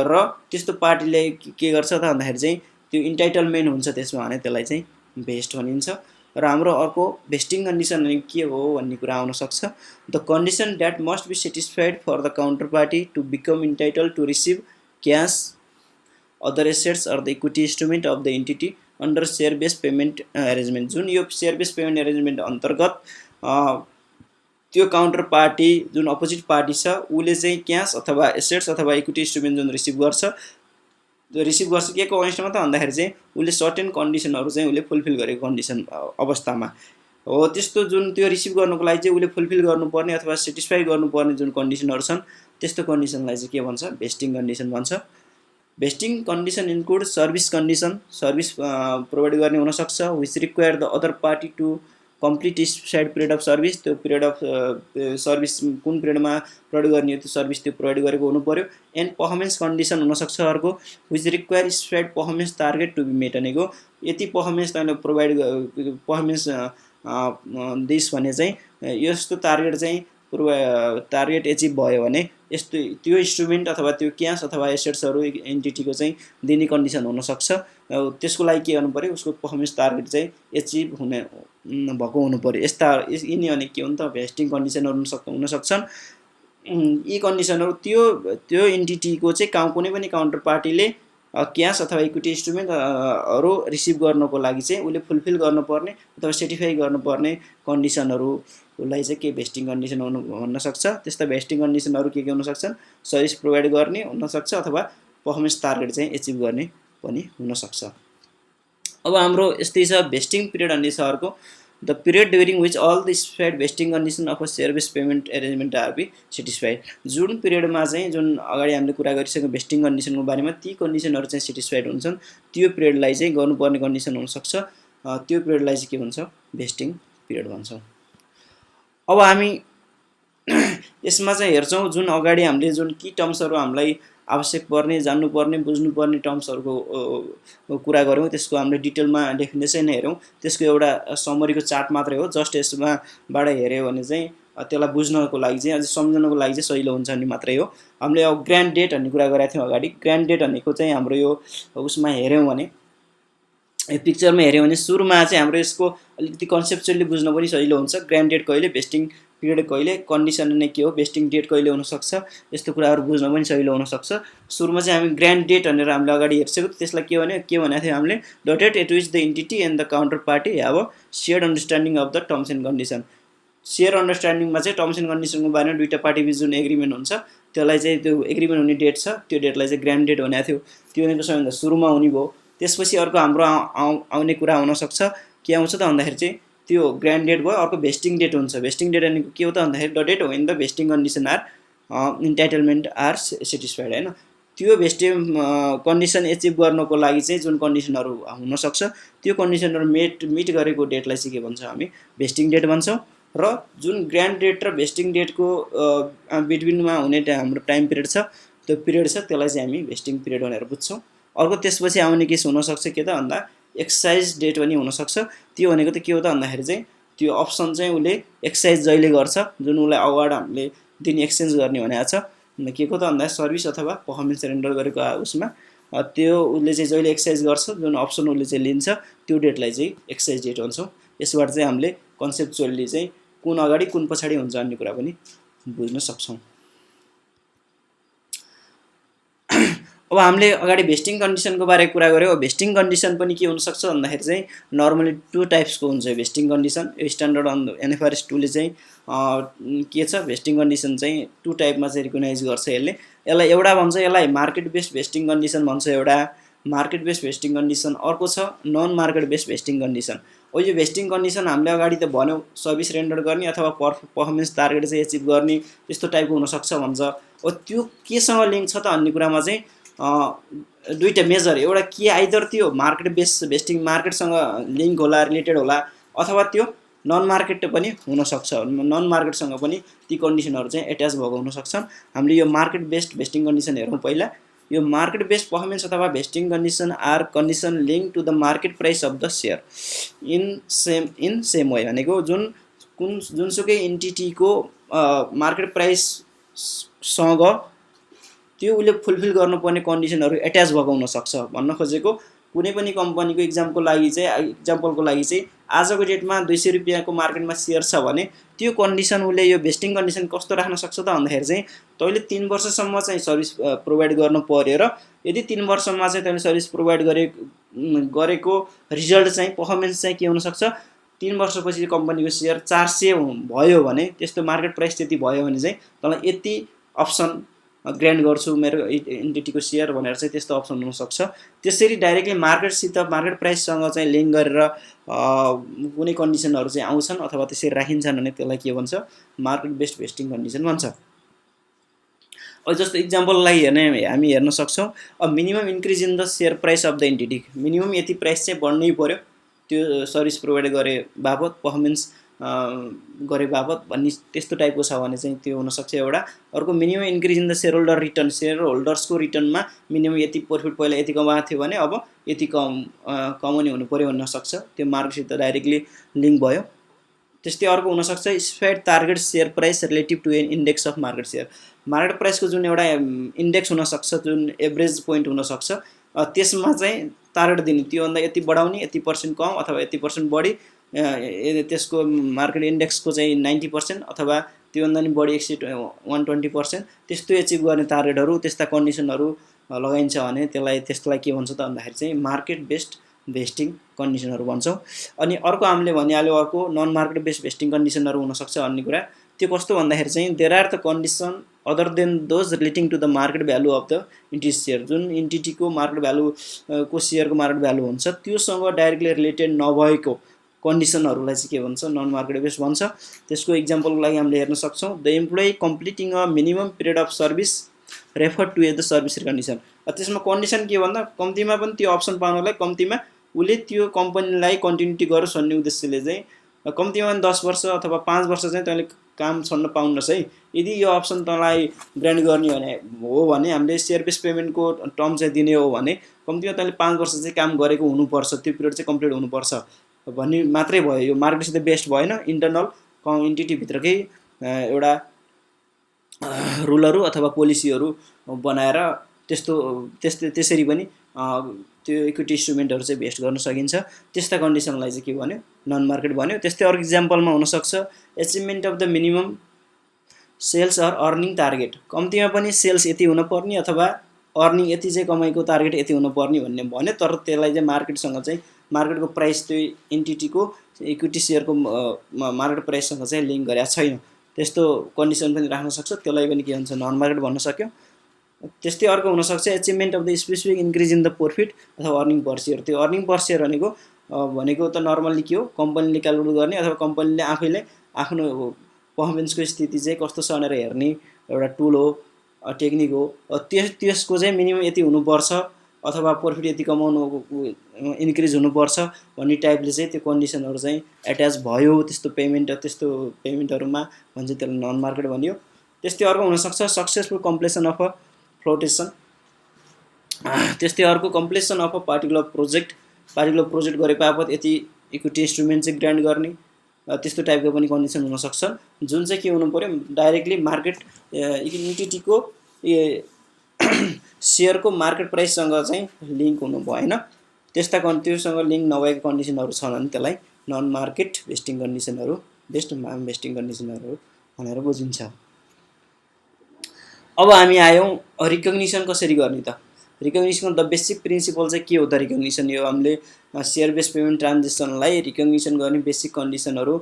र त्यस्तो पार्टीले के गर्छ त भन्दाखेरि चाहिँ त्यो इन्टाइटलमेन्ट हुन्छ त्यसमा भने त्यसलाई चाहिँ भेस्ट भनिन्छ। र हाम्रो अर्को भेस्टिङ कन्डिसन के हो भन्ने कुरा आउन सक्छ। The condition that must be satisfied for the counter party to become entitle to receive cash other assets or the equity instrument of the entity under share base payment arrangement. जुन यो share base payment arrangement अन्तर्गत त्यो counter party जुन opposite party छ उसले चाहिँ cash अथवा assets अथवा इक्विटी इन्स्ट्रुमेन्ट जुन रिसिभ गर्छ के को अवस्थामा त भन्दाखेरि चाहिँ उसले सर्टेन कन्डिसनहरू चाहिँ उसले फुलफिल गरेको कन्डिसन अवस्थामा हो। त्यस्तो जुन त्यो रिसिभ गर्नुको लागि चाहिँ उसले फुलफिल गर्नुपर्ने अथवा सेटिस्फाई गर्नुपर्ने जुन कन्डिसनहरू छन् त्यस्तो कन्डिसनलाई चाहिँ के भन्छ भेस्टिङ कन्डिसन भन्छ। Vesting condition include service condition, service provide गर्ने हुनसक्छ which require the other party to complete specified period of service. त्यो पिरियड अफ सर्भिस कुन पिरियडमा प्रोभाइड गर्ने हो त्यो सर्भिस त्यो प्रोभाइड गरेको हुनु पर्यो। एन्ड पर्फर्मेन्स कन्डिसन हुनसक्छ अर्को which require specified performance target to be met भनेको यति पर्फर्मेन्स तैँले प्रोभाइड पर्फर्मेन्स दिस भने चाहिँ यस्तो टार्गेट चाहिँ टार्गेट एचिभ भयो भने यस्तो त्यो इन्स्ट्रुमेन्ट अथवा त्यो क्यास अथवा एसेट्सहरू एन्टिटीको चाहिँ दिने कन्डिसन हुनसक्छ। त्यसको लागि के गर्नु पऱ्यो उसको पर्फर्मेन्स टार्गेट चाहिँ एचिभ हुने भएको हुनु पऱ्यो। यस्ता यिनी अनि के हो त भेस्टिङ कन्डिसनहरू हुनसक्छन्। यी कन्डिसनहरू त्यो एन्टिटीको चाहिँ कुनै पनि काउन्टर पार्टीले क्यास अथवा इक्विटी इन्स्ट्रुमेन्टहरू रिसिभ गर्नको लागि चाहिँ उसले फुलफिल गर्नुपर्ने अथवा सर्टिफाई गर्नुपर्ने कन्डिसनहरूलाई चाहिँ के भेस्टिङ कन्डिसन हुन सक्छ। त्यस्ता भेस्टिङ कन्डिसनहरू के हुन सक्छन्, सर्भिस प्रोभाइड गर्ने हुनसक्छ अथवा पर्फर्मेन्स टार्गेट चाहिँ एचिभ गर्ने पनि हुनसक्छ। अब हाम्रो यस्तै छ भेस्टिङ पिरियड भन्ने छ अर्को, the period during which all the specified vesting condition of a service payment arrangement are be satisfied. जुन पिरियडमा चाहिँ जुन अगाडि हामीले कुरा गरिसक्यो भेस्टिङ कन्डिसनको बारेमा, ती कन्डिसनहरू चाहिँ सेटिस्फाइड हुन्छन्, त्यो पिरियडलाई चाहिँ गर्नुपर्ने कन्डिसन हुनसक्छ, त्यो पिरियडलाई चाहिँ के भन्छ, भेस्टिङ पिरियड भन्छौँ। अब हामी यसमा चाहिँ हेर्छौँ जुन अगाडि हामीले जुन की टर्म्सहरू हामीलाई आवश्यक पर्ने, जान्नुपर्ने, बुझ्नुपर्ने टर्म्सहरूको कुरा गऱ्यौँ, त्यसको हामीले डिटेलमा डेफिनेसन हेऱ्यौँ, त्यसको एउटा समरीको चार्ट मात्रै हो। जस्ट यसमा बाट हेऱ्यो भने चाहिँ त्यसलाई बुझ्नको लागि चाहिँ, अझै सम्झनको लागि चाहिँ सजिलो हुन्छ भन्ने मात्रै हो। हामीले अब ग्रान्ड डेट भन्ने कुरा गरेका थियौँ अगाडि। ग्रान्ड डेट भनेको चाहिँ हाम्रो यो उसमा हेऱ्यौँ भने, यो पिक्चरमा हेऱ्यौँ भने सुरुमा चाहिँ हाम्रो यसको अलिकति कन्सेप्चुअली बुझ्न पनि सजिलो हुन्छ। ग्रान्ड डेट कहिले, भेस्टिङ पिरियड कहिले, कन्डिसन नै के हो, भेस्टिङ डेट कहिले हुनसक्छ, यस्तो कुराहरू बुझ्न पनि सजिलो हुनसक्छ। सुरुमा चाहिँ हामी ग्रान्ड डेट भनेर हामीले अगाडि हेर्छौँ, त्यसलाई के भनेको थियो हामीले, the date at which the entity and the counter party have a shared understanding of the terms and condition. Share अन्डरस्ट्यान्डिङमा चाहिँ टर्म्स एन्ड कन्डिसनको बारेमा दुईवटा पार्टीबिच जुन एग्रिमेन्ट हुन्छ, त्यसलाई चाहिँ त्यो एग्रिमेन्ट हुने डेट छ, त्यो डेटलाई चाहिँ ग्रान्ड डेट भनेको थियो। त्यो भनेको सबैभन्दा सुरुमा हुने भयो। त्यसपछि अर्को हाम्रो आउने कुरा हुनसक्छ के आउँछ त भन्दाखेरि चाहिँ त्यो ग्रान्ड डेट भयो, अर्को भेस्टिङ डेट हुन्छ। भेस्टिङ डेट भनेको के हो त भन्दाखेरि the date when the vesting condition are entitlement are satisfied, होइन। त्यो भेस्टिङ कन्डिसन एचिभ गर्नको लागि चाहिँ जुन कन्डिसनहरू हुनसक्छ, त्यो कन्डिसनहरू मिट गरेको डेटलाई चाहिँ के भन्छ, हामी भेस्टिङ डेट भन्छौँ। र जुन ग्रान्ड डेट र भेस्टिङ डेटको बिट्विनमा हुने हाम्रो टाइम पिरियड छ, त्यो पिरियड छ, त्यसलाई चाहिँ हामी भेस्टिङ पिरियड भनेर बुझ्छौँ। अर्को त्यसपछि आउने केस हुनसक्छ के त भन्दा एक्सर्साइज डेट पनि हुनसक्छ। त्यो भनेको त के हो त भन्दाखेरि चाहिँ त्यो अप्सन चाहिँ उसले एक्सर्साइज जहिले गर्छ, जुन उसलाई अवार्ड हामीले दिने एक्सचेन्ज गर्ने भनेको छ, के को त भन्दा सर्भिस अथवा पर्फर्मेन्स रेन्डर गरेको उसमा त्यो उसले चाहिँ जहिले एक्सर्साइज गर्छ, जुन अप्सन उसले चाहिँ लिन्छ, त्यो डेटलाई चाहिँ एक्सर्साइज डेट भन्छौँ। यसबाट चाहिँ हामीले कन्सेप्चुअली चाहिँ कुन अगाडि कुन पछाडि हुन्छ भन्ने कुरा पनि बुझ्न सक्छौँ। अब हामीले अगाडि भेस्टिङ कन्डिसनको बारे कुरा गऱ्यौँ। भेस्टिङ कन्डिसन पनि के हुनसक्छ भन्दाखेरि चाहिँ नर्मली टु टाइप्सको हुन्छ भेस्टिङ कन्डिसन। स्ट्यान्डर्ड NFRS 2 ले चाहिँ के छ, भेस्टिङ कन्डिसन चाहिँ टु टाइपमा चाहिँ रिकगनाइज गर्छ। यसलाई एउटा भन्छ, यसलाई मार्केट बेस्ड भेस्टिङ कन्डिसन भन्छ, एउटा मार्केट बेस्ड भेस्टिङ कन्डिसन, अर्को छ non market based vesting condition. अब यो भेस्टिङ कन्डिसन हामीले अगाडि त भन्यौँ, सर्भिस रेन्डर गर्ने अथवा पर्फर्मेन्स टार्गेट चाहिँ एचिभ गर्ने, त्यस्तो टाइपको हुनसक्छ भन्छ। अब त्यो केसँग लिङ्क छ त भन्ने कुरामा चाहिँ दुईवटा मेजर, एउटा के आइदर त्यो मार्केट बेस्ड भेस्टिङ मार्केटसँग लिङ्क होला, रिलेटेड होला, अथवा त्यो नन मार्केट पनि हुनसक्छ। नन मार्केटसँग पनि ती कन्डिसनहरू चाहिँ एट्याच भएको हुनसक्छन्। हामीले यो मार्केट बेस्ड भेस्टिङ कन्डिसन हेरौँ पहिला। यो मार्केट बेस्ड पर्फर्मेन्स अथवा vesting condition are condition link to the market price of the share in same way, भनेको जुनसुकै एन्टिटीको मार्केट प्राइससँग त्यो उसले फुलफिल गर्नुपर्ने कन्डिसनहरू एट्याच भएको हुनसक्छ। भन्न खोजेको कुनै पनि कम्पनीको इक्जाम्पलको लागि चाहिँ आजको डेटमा 200 रुपियाँको मार्केटमा सेयर छ भने त्यो कन्डिसन उसले यो भेस्टिङ कन्डिसन कस्तो राख्न सक्छ त भन्दाखेरि चाहिँ तैँले 3 वर्षसम्म चाहिँ सर्भिस प्रोभाइड गर्नु पर्यो, र यदि 3 वर्षमा चाहिँ तैँले सर्भिस प्रोभाइड गरेको रिजल्ट चाहिँ पर्फर्मेन्स चाहिँ के हुनसक्छ, 3 वर्षपछि कम्पनीको सेयर 400 भयो भने, त्यस्तो मार्केट प्राइस त्यति भयो भने चाहिँ तँलाई यति अप्सन ग्रान्ट गर्छु मेरो एन्टिटीको सेयर भनेर चाहिँ त्यस्तो अप्सन हुनसक्छ। त्यसरी डाइरेक्टली मार्केट प्राइससँग चाहिँ लिङ्क गरेर कुनै कन्डिसनहरू चाहिँ आउँछन् अथवा त्यसरी राखिन्छन् भने त्यसलाई के भन्छ, मार्केट बेस्ड भेस्टिङ कन्डिसन भन्छ। अब जस्तो इक्जाम्पललाई हामी हेर्न सक्छौँ, अब minimum increase in the share price of the entity, minimum यति प्राइस चाहिँ बढ्नै पर्यो त्यो सर्भिस प्रोभाइड गरे बापत, पर्फर्मेन्स गरे बापत भन्ने त्यस्तो टाइपको छ भने चाहिँ त्यो हुनसक्छ एउटा। अर्को minimum increase in the share holder return, share होल्डर्सको रिटर्नमा मिनिमम यति प्रफिट पहिला यति कमाएको थियो भने अब यति कमाउने हुनु पर्यो हुनसक्छ, त्यो मार्केटसित डाइरेक्टली लिङ्क भयो। त्यस्तै अर्को हुनसक्छ specified target share price relative to an index of market share, market प्राइसको जुन एउटा इन्डेक्स हुनसक्छ, जुन एभरेज पोइन्ट हुनसक्छ, त्यसमा चाहिँ टार्गेट दिने, त्योभन्दा यति बढाउने, यति % कम अथवा यति % बढी, त्यसको मार्केट इन्डेक्सको चाहिँ 90% अथवा त्योभन्दा नि बढी 120%, त्यस्तो एचिभ गर्ने टार्गेटहरू, त्यस्ता कन्डिसनहरू लगाइन्छ भने त्यसलाई के भन्छ त भन्दाखेरि चाहिँ मार्केट बेस्ड भेस्टिङ कन्डिसनहरू भन्छौँ। अनि अर्को हामीले भनिहाल्यो अर्को नन मार्केट बेस्ड भेस्टिङ कन्डिसनहरू हुनसक्छ भन्ने कुरा। त्यो कस्तो भन्दाखेरि चाहिँ there are the condition other than those relating to the market value of the entity share. जुन इन्टिटीको मार्केट भ्यालु को सेयरको मार्केट भ्यालु हुन्छ त्योसँग डाइरेक्टली रिलेटेड नभएको कन्डिसनहरूलाई चाहिँ के भन्छ नन मार्केट बेस्ड भन्छ। त्यसको इक्जाम्पलको लागि हामीले हेर्न सक्छौँ the employee completing a minimum period of service refer to as the service condition. त्यसमा कन्डिसन के भन्दा कम्तीमा पनि त्यो अप्सन पाउनलाई कम्तीमा उसले त्यो कम्पनीलाई कन्टिन्युटी गरोस् भन्ने उद्देश्यले चाहिँ कम्तीमा 10 वर्ष अथवा 5 वर्ष चाहिँ तैँले काम छोड्न पाउनुहोस् है। यदि यो अप्सन तँलाई ग्रान्ट गर्ने भने हामीले सेयर बेस पेमेन्टको टर्म चाहिँ दिने हो भने कम्तीमा तैँले 5 वर्ष चाहिँ काम गरेको हुनुपर्छ, त्यो पिरियड चाहिँ कम्प्लिट हुनुपर्छ भन्ने मात्रै भयो। यो मार्केटसित बेस्ड भएन, इन्टरनल इन्टिटीभित्रकै एउटा रुलहरू अथवा पोलिसीहरू बनाएर त्यसरी पनि त्यो इक्विटी इन्स्ट्रुमेन्टहरू चाहिँ भेस्ट गर्न सकिन्छ। त्यस्ता कन्डिसनलाई चाहिँ के भन्यो नन मार्केट भन्यो। त्यस्तै अर्को इक्जाम्पलमा हुनसक्छ achievement of the minimum sales or earning target. कम्तीमा पनि सेल्स यति हुनुपर्ने अथवा अर्निङ यति चाहिँ कमाइको टार्गेट यति हुनुपर्ने भन्ने भन्यो, तर त्यसलाई चाहिँ मार्केटसँग चाहिँ मार्केटको प्राइस त्यो इन्टिटीको इक्विटी सेयरको मार्केट प्राइससँग चाहिँ लिङ्क गरेको छैन। त्यस्तो कन्डिसन पनि राख्न सक्छ, त्यसलाई पनि के भन्छ नन मार्केट भन्न सक्यो। त्यस्तै अर्को हुनसक्छ achievement of the specific increase in the profit अथवा अर्निङ पर सेयर। त्यो अर्निङ पर सेयर भनेको त नर्मल्ली के हो कम्पनीले क्यालकुलेट गर्ने अथवा कम्पनीले आफैले आफ्नो पर्फर्मेन्सको स्थिति चाहिँ कस्तो छ भनेर हेर्ने एउटा टुल हो, टेक्निक हो। त्यसको चाहिँ मिनिमम यति हुनुपर्छ अथवा प्रफिट यति कमाउनु इन्क्रिज हुनुपर्छ भन्ने टाइपले चाहिँ त्यो कन्डिसनहरू चाहिँ एट्याच भयो त्यस्तो पेमेन्टहरूमा भन्छ, त्यसलाई नन मार्केट भनियो। त्यस्तै अर्को हुनसक्छ successful completion of a flotation. त्यस्तै अर्को completion of a particular project गरे बापत यति इक्विटी इन्स्ट्रुमेन्ट चाहिँ ग्रान्ट गर्ने, त्यस्तो टाइपको पनि कन्डिसन हुनसक्छ जुन चाहिँ के हुनु पऱ्यो डाइरेक्टली मार्केट इन्टिटीको सेयरको मार्केट प्राइससँग चाहिँ लिङ्क हुनु भएन। त्योसँग लिङ्क नभएको कन्डिसनहरू छ भने त्यसलाई नन मार्केट भेस्टिङ कन्डिसनहरू भेस्टिङ कन्डिसनहरू भनेर बुझिन्छ। अब हामी आयौँ रिकग्निसन कसरी गर्ने त। रिकग्निसनको द बेसिक प्रिन्सिपल चाहिँ के हो त रिकग्निसन। यो हामीले सेयर बेस पेमेन्ट ट्रान्जेक्सनलाई रिकग्निसन गर्ने बेसिक कन्डिसनहरू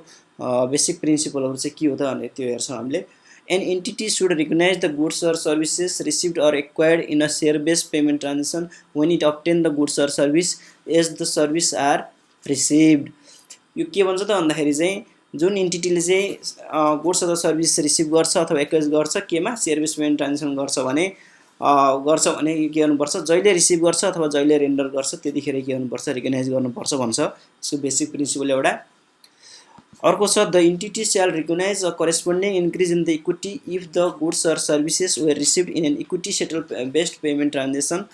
बेसिक प्रिन्सिपलहरू चाहिँ के हो त भनेर त्यो हेर्छौँ हामीले। An entity should recognise the goods or services received or acquired in a share base payment transaction when it obtain the goods or service as the service are received. यो के भन्छ त भन्दाखेरि चाहिँ जुन इन्टिटीले चाहिँ गुड्स अथवा सर्भिस रिसिभ गर्छ अथवा एक्वायर गर्छ केमा सेयर बेस पेमेन्ट ट्रान्जेक्सन गर्छ भने के गर्नुपर्छ जहिले रिसिभ गर्छ अथवा जहिले रेन्डर गर्छ त्यतिखेर के गर्नुपर्छ रिकग्नाइज गर्नुपर्छ भन्छ। यसको बेसिक प्रिन्सिपल एउटा। अर्को छ the entity shall recognise a corresponding increase in the equity if the goods or services were received in an equity settle based payment transaction.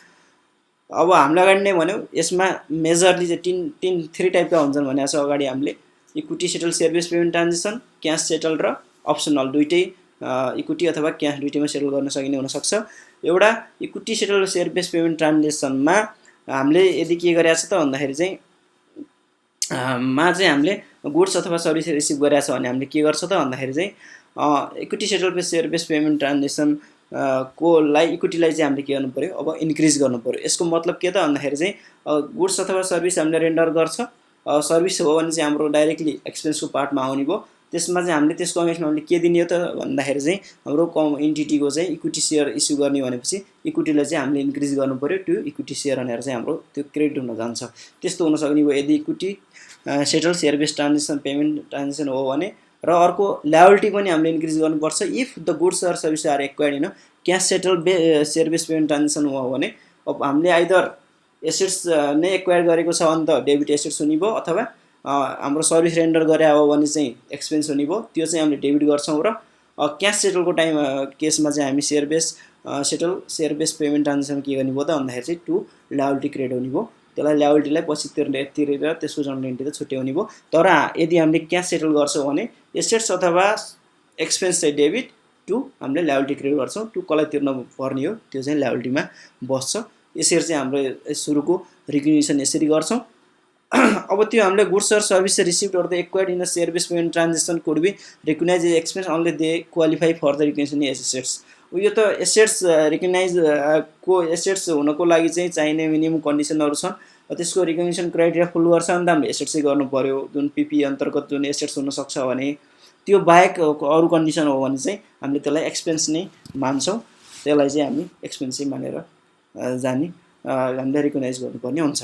अब हामीले अगाडि नै भन्यौँ यसमा मेजरली चाहिँ थ्री टाइपका हुन्छन् भनेको छ अगाडि हामीले equity settle share based payment transaction, cash settle र अप्सनल दुइटै इक्विटी अथवा क्यास दुइटैमा सेटल गर्न सकिने हुनसक्छ। एउटा equity settle share based payment ट्रान्जेक्सनमा हामीले यदि के गरेको छ त भन्दाखेरि चाहिँ हामीले गुड्स अथवा सर्भिस रिसिभ गरेको छ भने हामीले के गर्छ त भन्दाखेरि चाहिँ equity settle share based payment transaction इक्विटीलाई चाहिँ हामीले के गर्नु पऱ्यो अब इन्क्रिज गर्नु पऱ्यो। यसको मतलब के त भन्दाखेरि चाहिँ गुड्स अथवा सर्भिस हामीले रेन्डर गर्छ, सर्भिस हो भने चाहिँ हाम्रो डाइरेक्टली एक्सपेन्सको पार्टमा आउने भयो। त्यसमा चाहिँ हामीले त्यसको अगेन्स्टमा हामीले के दिने हो त भन्दाखेरि चाहिँ हाम्रो इन्टिटीको चाहिँ इक्विटी सेयर इस्यु गर्ने भनेपछि इक्विटीलाई चाहिँ हामीले इन्क्रिज गर्नु पऱ्यो, त्यो इक्विटी सेयर भनेर चाहिँ हाम्रो त्यो क्रेडिट हुन जान्छ। त्यस्तो हुन सक्ने भयो यदि equity settle share based transaction payment transaction हो भने। र अर्को ल्याबिलिटी पनि हामीले इन्क्रिज गर्नुपर्छ if the goods or service are acquired in cash settle share based payment transaction हो भने अब हामीले आइदर एसेट्स नै एक्वायर गरेको छ भने त डेबिट एसेट्स हुने भयो अथवा हाम्रो सर्भिस रेन्डर गरे हो भने चाहिँ एक्सपेन्स हुने भयो, त्यो चाहिँ हामीले डेबिट गर्छौँ। र क्यास सेटलको केसमा चाहिँ हामी सेयर बेस्ड पेमेन्ट ट्रान्जेक्सन के गर्ने भयो त भन्दाखेरि चाहिँ टु ल्याबिलिटी क्रेडिट हुने भयो। त्यसलाई ल्याबिलिटीलाई पछि तिरेर त्यसको जनरेन्टी त छुट्याउने भयो। तर यदि हामीले क्यास सेटल गर्छौँ भने एसेट्स अथवा एक्सपेन्स चाहिँ डेबिट टु हामीले ल्याबिलिटी क्रेडिट गर्छौँ, टु कसलाई तिर्न पर्ने हो त्यो चाहिँ ल्याबिलिटीमा बस्छ। यसरी चाहिँ हाम्रो सुरुको रिकग्निसन यसरी गर्छौँ। अब त्यो हामीले goods or service received or the acquired in a share based payment transaction could be recognise expense only they qualify for the recognition as assets. यो त एसेट्स रिकग्नाइज को एसेट्स हुनको लागि चाहिँ चाहिने मिनिमम कन्डिसनहरू छन्। त्यसको रिकग्निसन क्राइटेरिया फुल गर्छ भने त हामीले एसेट्सै गर्नु पर्यो। जुन पिपी अन्तर्गत जुन एसेट्स हुनसक्छ भने त्यो बाहेक अरू कन्डिसन हो भने चाहिँ हामीले त्यसलाई एक्सपेन्स नै मान्छौँ। त्यसलाई चाहिँ हामी एक्सपेन्सै मानेर हामीले रिकग्नाइज गर्नुपर्ने हुन्छ।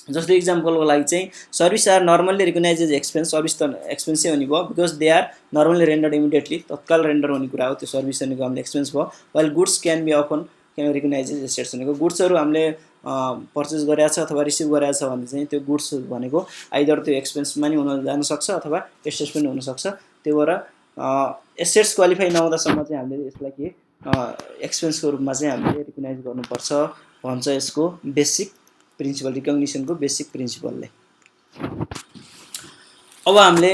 जस्तो इक्जाम्पलको लागि चाहिँ service are normally recognise as expense. Service त एक्सपेन्सै हुने भयो because they are normally rendered immediately, तत्काल रेन्डर हुने कुरा हो त्यो सर्भिस भनेको हामीले एक्सपेन्स भयो। While goods can be often can recognise as assets भनेको गुड्सहरू हामीले पर्चेस गरेका छ अथवा रिसिभ गरेका छ भने चाहिँ त्यो गुड्स भनेको आइदर त्यो एक्सपेन्समा नि हुन जानुसक्छ अथवा एसेट्स पनि हुनसक्छ। त्यही भएर एसेट्स क्वालिफाई नहुँदासम्म चाहिँ हामीले यसलाई के एक्सपेन्सको रूपमा चाहिँ हामीले रिकग्नाइज गर्नुपर्छ भन्छ यसको बेसिक प्रिन्सिपल, रिकग्निसनको बेसिक प्रिन्सिपलले। अब हामीले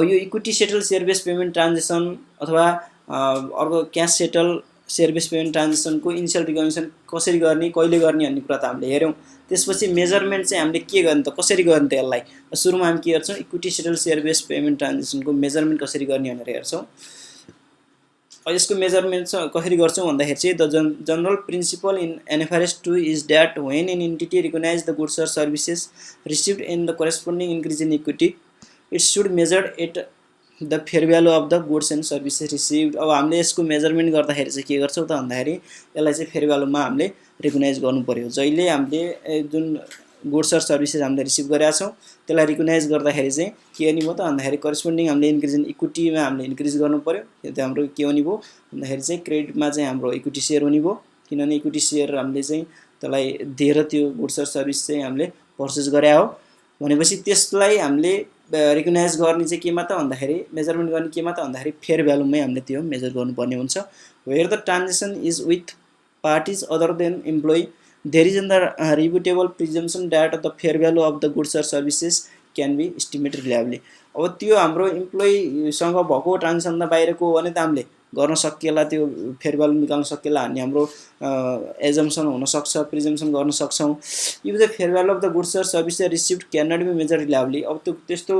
यो equity settle share base payment transaction अथवा अर्को cash settle share base payment ट्रान्जेक्सनको इनिसियल रिकग्निसन कसरी गर्ने कहिले गर्ने भन्ने कुरा त हामीले हेऱ्यौँ। त्यसपछि मेजरमेन्ट चाहिँ हामीले के गर्ने त, कसरी गर्ने त यसलाई। सुरुमा हामी के गर्छौँ, equity settle share base payment ट्रान्जेक्सनको मेजरमेन्ट कसरी गर्ने भनेर हेर्छौँ। यसको मेजरमेन्ट कसरी गर्छौँ भन्दाखेरि चाहिँ the general principle in NFRS 2 is that when an entity recognise the goods or services received in the corresponding increase in equity it should measured at the fair value of the goods and services received. अब हामीले यसको measurement गर्दाखेरि चाहिँ के गर्छौँ त भन्दाखेरि यसलाई चाहिँ फेयर भ्यालुमा हामीले रिकग्नाइज गर्नु पर्यो। जहिले हामीले जुन गुड्स अर सर्भिसेस हामीले रिसिभ गरेका छौँ त्यसलाई रिकग्नाइज गर्दाखेरि चाहिँ के हुने भयो त भन्दाखेरि करेस्पोन्डिङ हामीले इन्क्रिज इन इक्विटीमा हामीले इन्क्रिज गर्नु पर्यो। त्यो हाम्रो के हुने भयो भन्दाखेरि चाहिँ क्रेडिटमा चाहिँ हाम्रो इक्विटी सेयर हुने भयो, किनभने इक्विटी सेयर हामीले चाहिँ त्यसलाई दिएर त्यो गुड्स अर सर्भिस चाहिँ हामीले पर्चेस गरे हो भनेपछि त्यसलाई हामीले रिकग्नाइज गर्ने चाहिँ केमा त भन्दाखेरि मेजरमेन्ट गर्ने केमा त भन्दाखेरि फेयर भ्यालुमै हामीले त्यो मेजर गर्नुपर्ने हुन्छ। Where the transaction is with parties other than employee there is the rebutable presumption that the fair value of the goods or services can be estimated reliably। अब त्यो हाम्रो इम्प्लोइसँग भएको ट्रान्जेक्सन बाहिरको हो भने त हामीले गर्न सकिएला, त्यो फेयर भ्यालु निकाल्न सकिएला भन्ने हाम्रो एजम्सन हुनसक्छ, प्रिजम्सन गर्न सक्छौँ। If the fair value of the goods or services received can not be measure reliably. अब त्यो त्यस्तो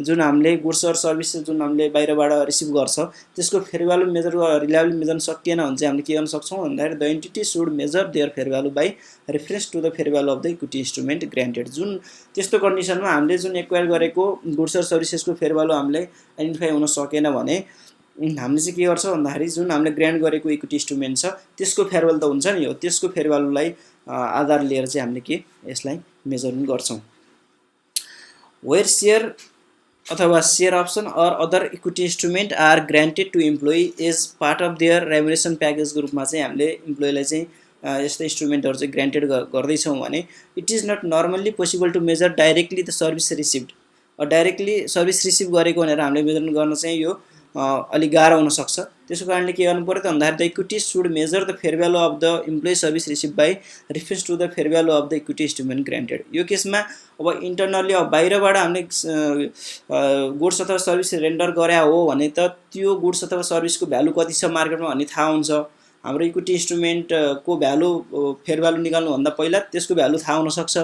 जुन हामीले गुड्स अर सर्भिसेस जुन हामीले बाहिरबाट रिसिभ गर्छ त्यसको fair value measure reliably measure सकिएन भने चाहिँ हामीले के गर्न सक्छौँ भन्दाखेरि the entity should measure their fair value by reference to the fair value of the equity instrument granted. जुन त्यस्तो कन्डिसनमा हामीले जुन एक्वायर गरेको गुड्स अर सर्भिसेसको फेयर भ्यालु हामीले आइडेन्टिफाई हुन सकेन भने हामीले चाहिँ के गर्छौँ भन्दाखेरि जुन हामीले ग्रान्ट गरेको इक्विटी इन्स्ट्रुमेन्ट छ त्यसको फेयर भ्यालु त हुन्छ नि, हो त्यसको फेयर भ्यालुलाई आधार लिएर चाहिँ हामीले के यसलाई मेजरमेन्ट गर्छौँ। वेयर सेयर अथवा share option or other equity instrument are granted to employee as part of their remuneration प्याकेजको रूपमा चाहिँ हामीले इम्प्लोइलाई चाहिँ यस्तो इन्स्ट्रुमेन्टहरू चाहिँ ग्रान्टेड गर्दैछौँ भने it is not normally possible to measure directly the service received. Directly service receive गरेको भनेर हामीले मेजरमेन्ट गर्न चाहिँ यो अलिक गाह्रो हुनसक्छ। त्यसको कारणले के गर्नु पर्यो त भन्दाखेरि the equity should measure the fair value of the employee service receive by reference to the fair value of the equity instrument granted. यो केसमा अब इन्टरनल्ली अब बाहिरबाट हामीले गुड्स अथवा सर्भिस रेन्डर गरे हो भने त त्यो गुड्स अथवा सर्भिसको भ्यालु कति छ मार्केटमा भन्ने थाहा हुन्छ। हाम्रो इक्विटी इन्स्ट्रुमेन्टको भ्यालु फेयर भ्यालु निकाल्नुभन्दा पहिला त्यसको भ्यालु थाहा हुनसक्छ।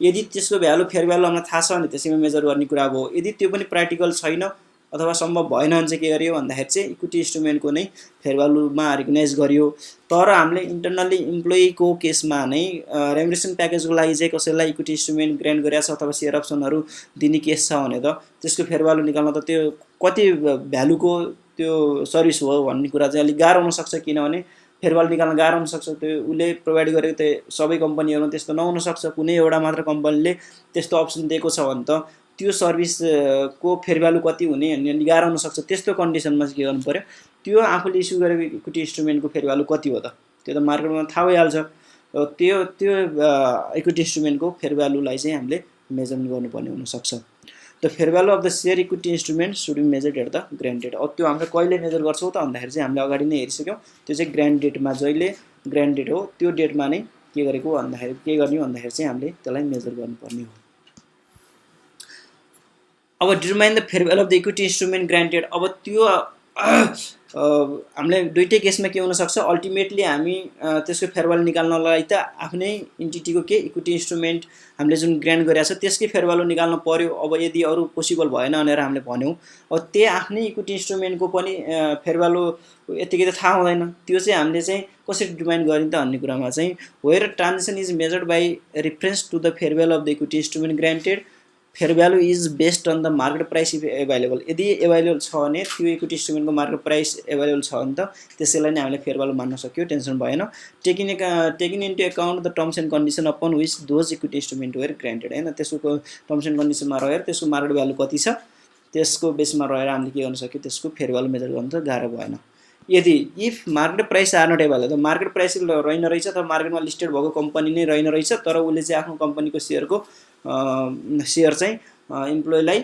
यदि त्यसको भ्यालु फेयर भ्यालु हामीलाई थाहा छ भने त्यसैमा मेजर गर्ने कुरा भयो। यदि त्यो पनि प्र्याक्टिकल छैन अथवा सम्भव भएन भने चाहिँ के गरियो भन्दाखेरि चाहिँ इक्विटी इन्स्ट्रुमेन्टको नै फेयर भ्यालुमा रिकग्नाइज गरियो। तर हामीले इन्टरनल्ली इम्प्लोइको केसमा नै रेमुनेसन प्याकेजको लागि चाहिँ कसैलाई इक्विटी इन्स्ट्रुमेन्ट ग्रान्ट गरेको छ अथवा सेयर अप्सनहरू दिने केस छ भने त त्यसको फेयर भ्यालु निकाल्न त त्यो कति भ्यालुको त्यो सर्भिस हो भन्ने कुरा चाहिँ अलिक गाह्रो हुनसक्छ, किनभने फेयर भ्यालु निकाल्न गाह्रो हुनसक्छ। त्यो उसले प्रोभाइड गरेको त्यो सबै कम्पनीहरूमा त्यस्तो नहुनसक्छ, कुनै एउटा मात्र कम्पनीले त्यस्तो अप्सन दिएको छ भने त त्यो सर्भिसको फेयर भ्यालु कति हुने भन्ने गाह्रो हुनसक्छ। त्यस्तो कन्डिसनमा चाहिँ के गर्नु पर्यो, त्यो आफूले इस्यु गरेको इक्विटी इन्स्ट्रुमेन्टको फेयर भ्यालु कति हो त त्यो त मार्केटमा थाहा भइहाल्छ। त्यो इक्विटी इन्स्ट्रुमेन्टको फेयर भ्यालुलाई चाहिँ हामीले मेजरमेन्ट गर्नुपर्ने हुनसक्छ। The fair value of the share equity instrument should be measured at the grant date. अब त्यो हामीले कहिले मेजर गर्छौँ त भन्दाखेरि चाहिँ हामीले अगाडि नै हेरिसक्यौँ, त्यो चाहिँ ग्रान्ट डेटमा, जहिले ग्रान्ट डेट हो त्यो डेटमा नै के गरेको भन्दाखेरि के गर्ने भन्दाखेरि चाहिँ हामीले त्यसलाई मेजर गर्नुपर्ने हो। अब determine the fair value of the equity instrument granted. अब त्यो हामीले दुईटै केसमा के हुन सक्छ, अल्टिमेटली हामी त्यसको फेयर भ्यालु निकाल्नलाई त आफ्नै इन्टिटीको के इक्विटी इन्स्ट्रुमेन्ट हामीले जुन ग्रान्ट गरेका छ त्यसकै फेयर भ्यालु निकाल्न पर्यो। अब यदि अरू पोसिबल भएन भनेर हामीले भन्यौँ, अब त्यही आफ्नै इक्विटी इन्स्ट्रुमेन्टको पनि फेयर भ्यालु यतिकै त थाहा हुँदैन, त्यो चाहिँ हामीले चाहिँ कसरी डिफाइन गर्ने त भन्ने कुरामा चाहिँ where transaction is measured by reference to the fair value of the equity instrument granted, fair value is based on the market price if available. यदि एभाइलेबल छ भने त्यो इक्विटी इन्स्ट्रुमेन्टको मार्केट प्राइस एभाइलेबल छ भने त त्यसैलाई नै हामीले फेयर भ्यालु मान्न सक्यो, टेन्सन भएन। Taking into account the terms and condition upon which those equity instrument were granted, होइन, त्यसको टर्म्स एन्ड कन्डिसनमा रहेर त्यसको मार्केट भ्यालु कति छ त्यसको बेसमा रहेर हामीले के गर्न सक्यो, त्यसको फेयर भ्यालु मेजर गर्न त गाह्रो भएन। यदि if market price are not available, market price रहेन रहेछ अथवा मार्केटमा लिस्टेड भएको कम्पनी नै रहेन रहेछ, तर उसले चाहिँ आफ्नो कम्पनीको सेयर चाहिँ इम्प्लोइलाई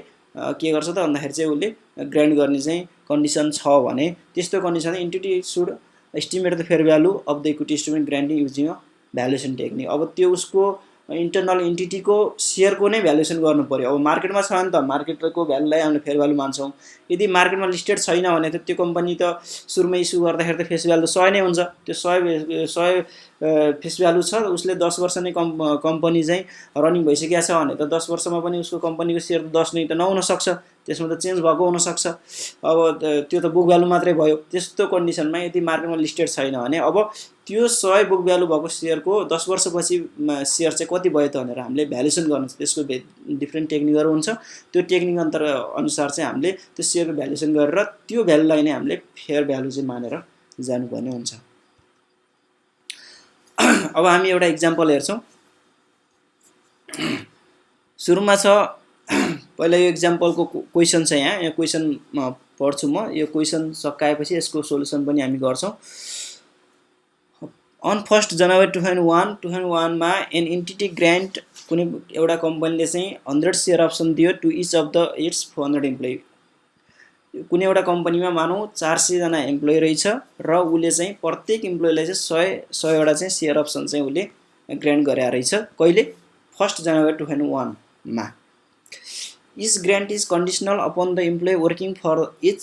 के गर्छ त भन्दाखेरि चाहिँ उसले ग्रान्ट गर्ने चाहिँ कन्डिसन छ भने त्यस्तो condition entity should estimate the fair value of the equity instrument granting using a valuation technique. अब त्यो उसको इन्टरनल इन्टिटीको सेयरको नै भ्यालुएसन गर्नु पर्यो। अब मार्केटमा छ भने त मार्केटको भ्यालुलाई हामीले फेयर भ्यालु मान्छौँ, यदि मार्केटमा लिस्टेड छैन भने त त्यो कम्पनी त सुरुमै इस्यु गर्दाखेरि त फेस भ्यालु 100 नै हुन्छ, त्यो 100 फेस भ्यालु छ, उसले 10 वर्ष नै कम्पनी चाहिँ रनिङ भइसकेको छ भने त 10 वर्षमा पनि उसको कम्पनीको सेयर 10 नै त नहुन सक्छ, त्यसमा त चेन्ज भएको हुनसक्छ। अब त्यो त बुक भ्यालु मात्रै भयो। त्यस्तो कन्डिसनमा यदि मार्केटमा लिस्टेड छैन भने अब त्यो 100 बुक भ्यालु भएको सेयरको 10 वर्षपछि सेयर चाहिँ कति भयो त भनेर हामीले भ्यालुएसन गर्नु, त्यसको डिफ्रेन्ट टेक्निकहरू हुन्छ। त्यो टेक्निक अनुसार चाहिँ हामीले त्यो सेयरको भ्यालुएसन गरेर त्यो भ्यालुलाई नै हामीले फेयर भ्यालु चाहिँ मानेर जानुपर्ने हुन्छ। अब हामी एउटा इक्जाम्पल हेर्छौँ। सुरुमा छ पहिला यो इक्जाम्पलको क्वेसन छ, यहाँ क्वेसन पढ्छु म। यो क्वेसन सकाएपछि यसको सोल्युसन पनि हामी गर्छौँ। अन 1 जनवरी 2001 मा एन इन्टिटी ग्रान्ट, कुनै एउटा कम्पनीले चाहिँ 100 सेयर अप्सन दियो to each of the its 400 employee. कुनै एउटा कम्पनीमा मानौँ 400 जना इम्प्लोइ रहेछ र उसले चाहिँ प्रत्येक इम्प्लोइलाई चाहिँ 100 वटा चाहिँ सेयर अप्सन चाहिँ उसले ग्रान्ट गरेर रहेछ। कहिले? 1 जनवरी 2001 मा। Each grant is conditional upon the employee working for each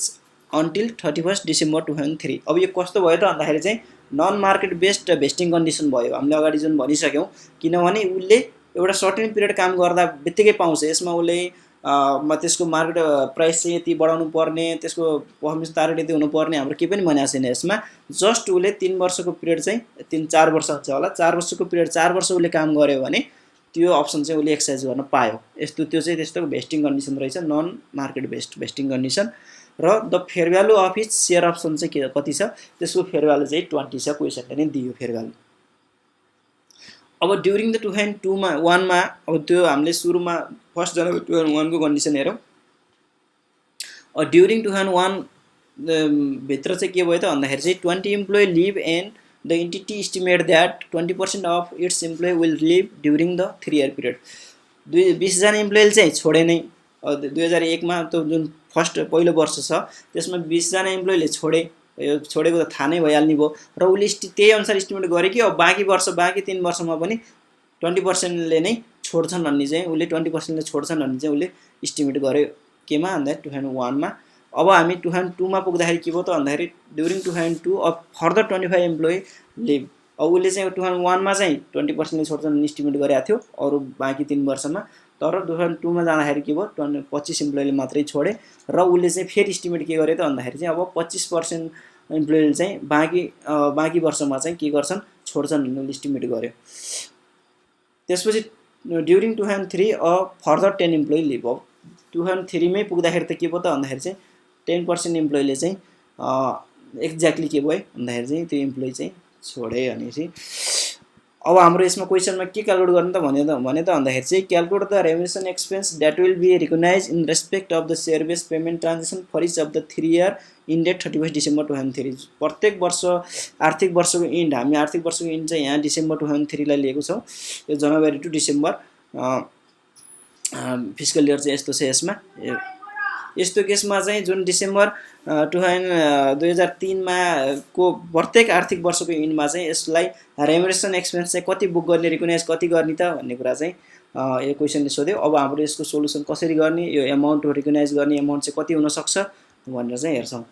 until 31 December 2003। अब यो कस्तो भयो त भन्दाखेरि चाहिँ non market based vesting condition भयो। हामीले अगाडि जुन भनिसक्यौँ, किनभने उसले एउटा सर्टेन पिरियड काम गर्दा बित्तिकै पाउँछ। यसमा उसले त्यसको मार्केट प्राइस चाहिँ यति बढाउनु पर्ने, त्यसको पर्फर्मेन्स टार्गेट यति हुनुपर्ने, हाम्रो केही पनि भनेको छैन यसमा। जस्ट उसले 3 वर्षको पिरियड चाहिँ 4 वर्ष हुन्छ होला, 4 वर्षको पिरियड 4 वर्ष उसले काम गर्यो भने त्यो अप्सन चाहिँ उसले एक्सर्साइज गर्न पायो। त्यो चाहिँ त्यस्तो भेस्टिङ कन्डिसन रहेछ, non market based vesting condition. र the fair value of each share option चाहिँ कति छ, त्यसको फेयर भ्यालु चाहिँ 20 छ। क्वेसनले नै दियो फेयर भ्यालु। अब ड्युरिङ द 2001 मा, अब त्यो हामीले सुरुमा 1 जनवरी 2001 को कन्डिसन हेरौँ। ड्युरिङ 2001 भित्र चाहिँ के भयो त भन्दाखेरि चाहिँ 20 employee leave and the entity estimate that 20% of its employee will leave during the 3 year period. 20 जना इम्प्लोइले चाहिँ छोडे नै। 2001 मा त जुन फर्स्ट पहिलो वर्ष छ त्यसमा 20 जना इम्प्लोइले छोडेको त थाहा नै भइहाल्ने भयो र उसले त्यही अनुसार इस्टिमेट गरे कि अब बाँकी 3 वर्षमा पनि 20%ले नै छोड्छन् भन्ने चाहिँ उसले 20%ले छोड्छन् भन्ने चाहिँ उसले इस्टिमेट गर्यो। केमा भन्दा 2001 मा। अब हामी 2002 मा पुग्दाखेरि के भयो त भन्दाखेरि during 2002 of further 25 employee leave. अब उसले चाहिँ 2001 मा चाहिँ 20%ले छोड्छन् भन्ने इस्टिमेट गरेको थियो अरू बाँकी 3 वर्षमा। तर 2002 मा जाँदाखेरि के भयो, 25 इम्प्लोइले मात्रै छोडे र उसले चाहिँ फेरि इस्टिमेट के गर्यो त भन्दाखेरि चाहिँ अब 25% इम्प्लोइले चाहिँ बाँकी वर्षमा चाहिँ के गर्छन्, छोड्छन् भन्ने इस्टिमेट गर्यो। त्यसपछि ड्युरिङ 2003 फर्दर 10 इम्प्लोइ लिभ। अब 2003 मै पुग्दाखेरि त के भयो त भन्दाखेरि चाहिँ 10% इम्प्लोइले चाहिँ एक्ज्याक्टली के भयो भन्दाखेरि चाहिँ त्यो इम्प्लोइ चाहिँ छोडे भनेपछि। अब हाम्रो यसमा क्वेसनमा के क्यालकुलेट गर्ने त भने त भन्दाखेरि चाहिँ calculate the remuneration expense that will be recognise in respect of the share based payment transaction for each of the 3 year ended 31 December 2003। प्रत्येक वर्ष आर्थिक वर्षको इन्ड, हामी आर्थिक वर्षको इन्ड चाहिँ यहाँ डिसेम्बर 2003 लाई लिएको छौँ। यो जनवरी टु डिसेम्बर फिस्कल इयर चाहिँ यस्तो छ। यसमा यस्तो केसमा चाहिँ जुन डिसेम्बर 2003 मा को प्रत्येक आर्थिक वर्षको इन्डमा चाहिँ यसलाई रेम्युनरेसन एक्सपेन्स चाहिँ कति बुक गर्ने, रिकग्नाइज कति गर्ने त भन्ने कुरा चाहिँ यो क्वेसनले सोध्यो। अब हाम्रो यसको सोल्युसन कसरी गर्ने, यो एमाउन्ट रिकग्नाइज गर्ने एमाउन्ट चाहिँ कति हुन सक्छ भनेर चाहिँ हेर्छौँ।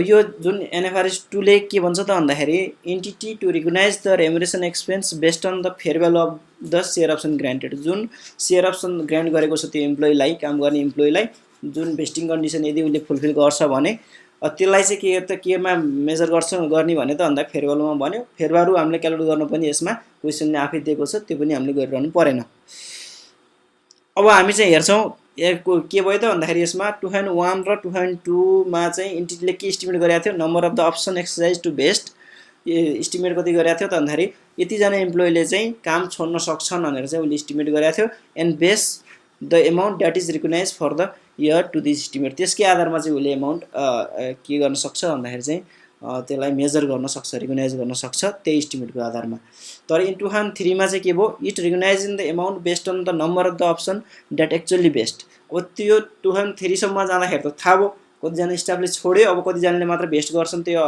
यो जुन एनएफआरएस 2 ले के भन्छ त भन्दाखेरि entity to recognise the remuneration expense based on the fair value of the share option granted. जुन सेयर अप्सन ग्रान्ट गरेको छ त्यो इम्प्लोइलाई, काम गर्ने इम्प्लोइलाई, जुन भेस्टिङ कन्डिसन यदि उसले फुलफिल गर्छ भने त्यसलाई चाहिँ केमा मेजर गर्ने भने त भन्दा फेयर भ्यालुमा भन्यो। फेयर भ्यालु हामीले क्यालकुलेट गर्नु पनि यसमा क्वेसनले आफै दिएको छ, त्यो पनि हामीले गरिरहनु परेन। अब हामी चाहिँ हेर्छौँ के भयो त भन्दाखेरि यसमा 2001 र 2002 मा चाहिँ एन्टिटीले के इस्टिमेट गरेको थियो, number of the option exercise to best estimate कति गरेको थियो त भन्दाखेरि यतिजना इम्प्लोइले चाहिँ काम छोड्न सक्छन् भनेर चाहिँ उसले इस्टिमेट गरेको थियो। And base the amount that is recognise for the year to this estimate. त्यसकै आधारमा चाहिँ उसले एमाउन्ट के गर्न सक्छ भन्दाखेरि चाहिँ त्यसलाई मेजर गर्न सक्छ, रिकग्नाइज गर्न सक्छ त्यही इस्टिमेटको आधारमा। तर इन 2003 मा चाहिँ के भयो, it recognise in the amount based on the number of the option that actually best. अब त्यो 2003 सम्म जाँदाखेरि त थाहा भयो कतिजना स्टाफले छोड्यो, अब कतिजनाले मात्र बेस्ट गर्छन् त्यो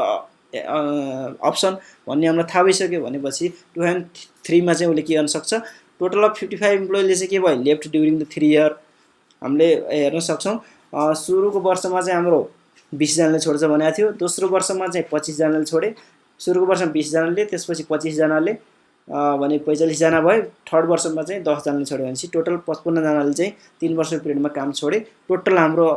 अप्सन भन्ने हामीलाई थाहा भइसक्यो। भनेपछि 2003 मा चाहिँ उसले के गर्न सक्छ, टोटल अफ 55 इम्प्लोइले चाहिँ के भयो, लेफ्ट ड्युरिङ द 3 इयर हामीले हेर्न सक्छौँ। सुरुको वर्षमा चाहिँ हाम्रो 20 जनाले छोड्छ भनेको थियो, दोस्रो वर्षमा चाहिँ 25 जनाले छोडे, सुरुको वर्षमा 20 जनाले, त्यसपछि 25 जनाले भने 45 जना भयो। थर्ड वर्षमा चाहिँ 10 जनाले छोड्यो भनेपछि टोटल 55 जनाले चाहिँ 3 वर्षको पिरियडमा काम छोडे। टोटल हाम्रो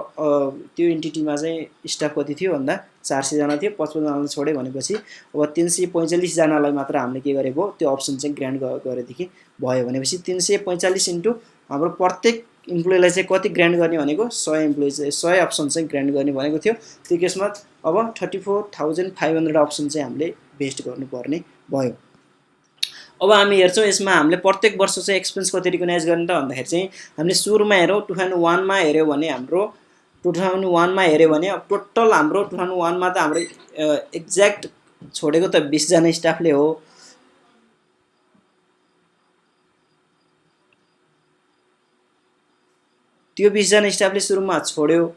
त्यो एन्टिटीमा चाहिँ स्टाफ कति थियो भन्दा 400 जना थियो, 55 जनाले छोडे भनेपछि अब 345 जनालाई मात्र हामीले के गरेको त्यो अप्सन चाहिँ ग्रान्ट गरेदेखि भयो। भनेपछि 345 इन्टु हाम्रो प्रत्येक इम्प्लोइलाई चाहिँ कति ग्रान्ट गर्ने भनेको 100 इम्प्लोइ चाहिँ 100 अप्सन चाहिँ ग्रान्ट गर्ने भनेको थियो। त्यो केसमा अब 34,500 अप्सन चाहिँ हामीले बेस्ट गर्नुपर्ने भयो। अब हामी हेर्छौँ यसमा हामीले प्रत्येक वर्ष चाहिँ एक्सपेन्स कति रिकग्नाइज गर्ने त भन्दाखेरि चाहिँ हामीले सुरुमा हेरौँ 2001 मा हेऱ्यो भने हाम्रो 2001 मा हेऱ्यो भने अब टोटल हाम्रो 2001 मा त हाम्रो एक्ज्याक्ट छोडेको त 20 जना स्टाफले हो। त्यो 20 जना स्टाफले सुरुमा छोड्यो।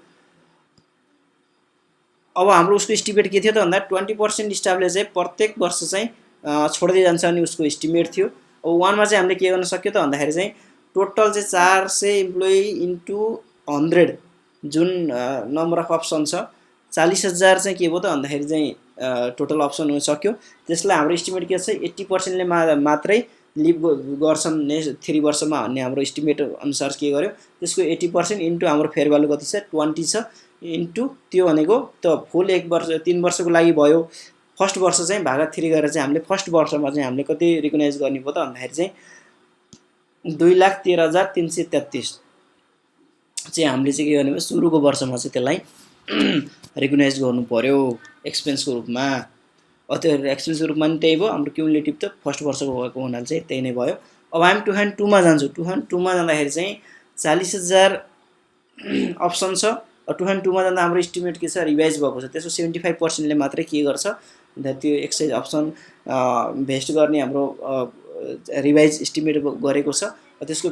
अब हाम्रो उसको इस्टिमेट के थियो त भन्दा 20% स्टाफले चाहिँ प्रत्येक वर्ष चाहिँ छोड्दै जान्छ अनि उसको इस्टिमेट थियो। अब 1 मा चाहिँ हामीले के गर्न सक्यो त भन्दाखेरि चाहिँ टोटल चाहिँ 400 इम्प्लोइ इन्टु 100 जुन नम्बर अफ अप्सन छ 40,000 चाहिँ के भयो त भन्दाखेरि चाहिँ टोटल अप्सन हुन सक्यो। त्यसलाई हाम्रो इस्टिमेट के छ, 80% ले मात्रै लिभ गर्छन् नेक्स्ट 3 वर्षमा भन्ने हाम्रो इस्टिमेट अनुसार के गर्यो, त्यसको 80% इन्टु हाम्रो फेयर भ्यालु कति छ 20 छ, इन्टु त्यो भनेको त फुल 1 वर्ष 3 वर्षको लागि भयो। फर्स्ट वर्ष चाहिँ भागा 3 गरेर चाहिँ हामीले फर्स्ट वर्षमा चाहिँ हामीले कति रिकग्नाइज गर्ने भयो त भन्दाखेरि चाहिँ 2,13,333 चाहिँ हामीले चाहिँ के गर्ने भयो, सुरुको वर्षमा चाहिँ त्यसलाई रिकग्नाइज गर्नु पर्यो एक्सपेन्सको रूपमा। त्यो एक्सपेन्सको रूपमा नि त्यही भयो, हाम्रो क्युमुलेटिभ त फर्स्ट वर्षको भएको हुनाले चाहिँ त्यही नै भयो। अब हामी 2002 मा जान्छौँ। 2002 मा जाँदाखेरि चाहिँ 40,000 अप्सन छ। 2002 मा जाँदा हाम्रो इस्टिमेट के छ, रिभाइज भएको छ। त्यसको 75% ले मात्रै के गर्छ भन्दा त्यो एक्सर्साइज अप्सन भेस्ट गर्ने हाम्रो रिभाइज इस्टिमेट गरेको छ। त्यसको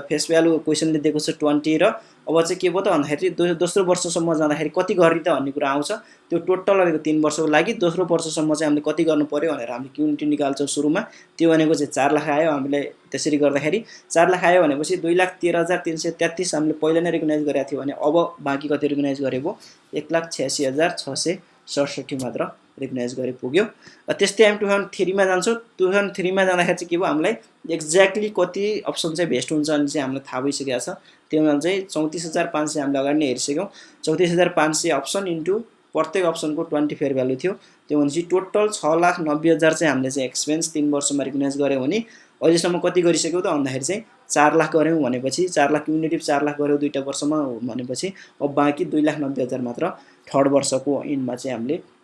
फेस भ्यालु क्वेसनले दिएको छ 20 र अब चाहिँ के भयो त भन्दाखेरि दोस्रो वर्षसम्म जाँदाखेरि कति गर्ने त भन्ने कुरा आउँछ। त्यो टोटल भनेको 3 वर्षको लागि दोस्रो वर्षसम्म चाहिँ हामीले कति गर्नु पर्यो भनेर हामीले क्युमुलेटिभ निकाल्छौँ सुरुमा। त्यो भनेको चाहिँ 4 लाख आयो। हामीले त्यसरी गर्दाखेरि 4 लाख आयो भनेपछि 2,13,333 हामीले पहिला नै रिकग्नाइज गरेको थियो भने अब बाँकी कति रिकग्नाइज गरेको 1,86,667 मात्र रिकग्नाइज गरे पुग्यो। त्यस्तै हामी 2003 मा जान्छौँ। 2003 मा जाँदाखेरि चाहिँ के भयो, हामीलाई एक्ज्याक्टली कति अप्सन चाहिँ भेस्ट हुन्छ अनि चाहिँ हामीलाई थाहा भइसकेको छ। त्यो भनेर चाहिँ 34,500 हामीले अगाडि नै हेरिसक्यौँ। 34,500 अप्सन इन्टु प्रत्येक अप्सनको 20 फेयर भ्यालु थियो। त्यो भनेपछि टोटल 6,90,000 चाहिँ हामीले चाहिँ एक्सपेन्स 3 वर्षमा रिकग्नाइज गऱ्यौँ भने अहिलेसम्म कति गरिसक्यौँ त भन्दाखेरि चाहिँ 4 लाख गऱ्यौँ भनेपछि 4 लाख क्युमुलेटिभ 4 लाख गऱ्यौँ दुईटा वर्षमा भनेपछि अब बाँकी 2,90,000 मात्र थर्ड वर्षको इन्डमा चाहिँ हामीले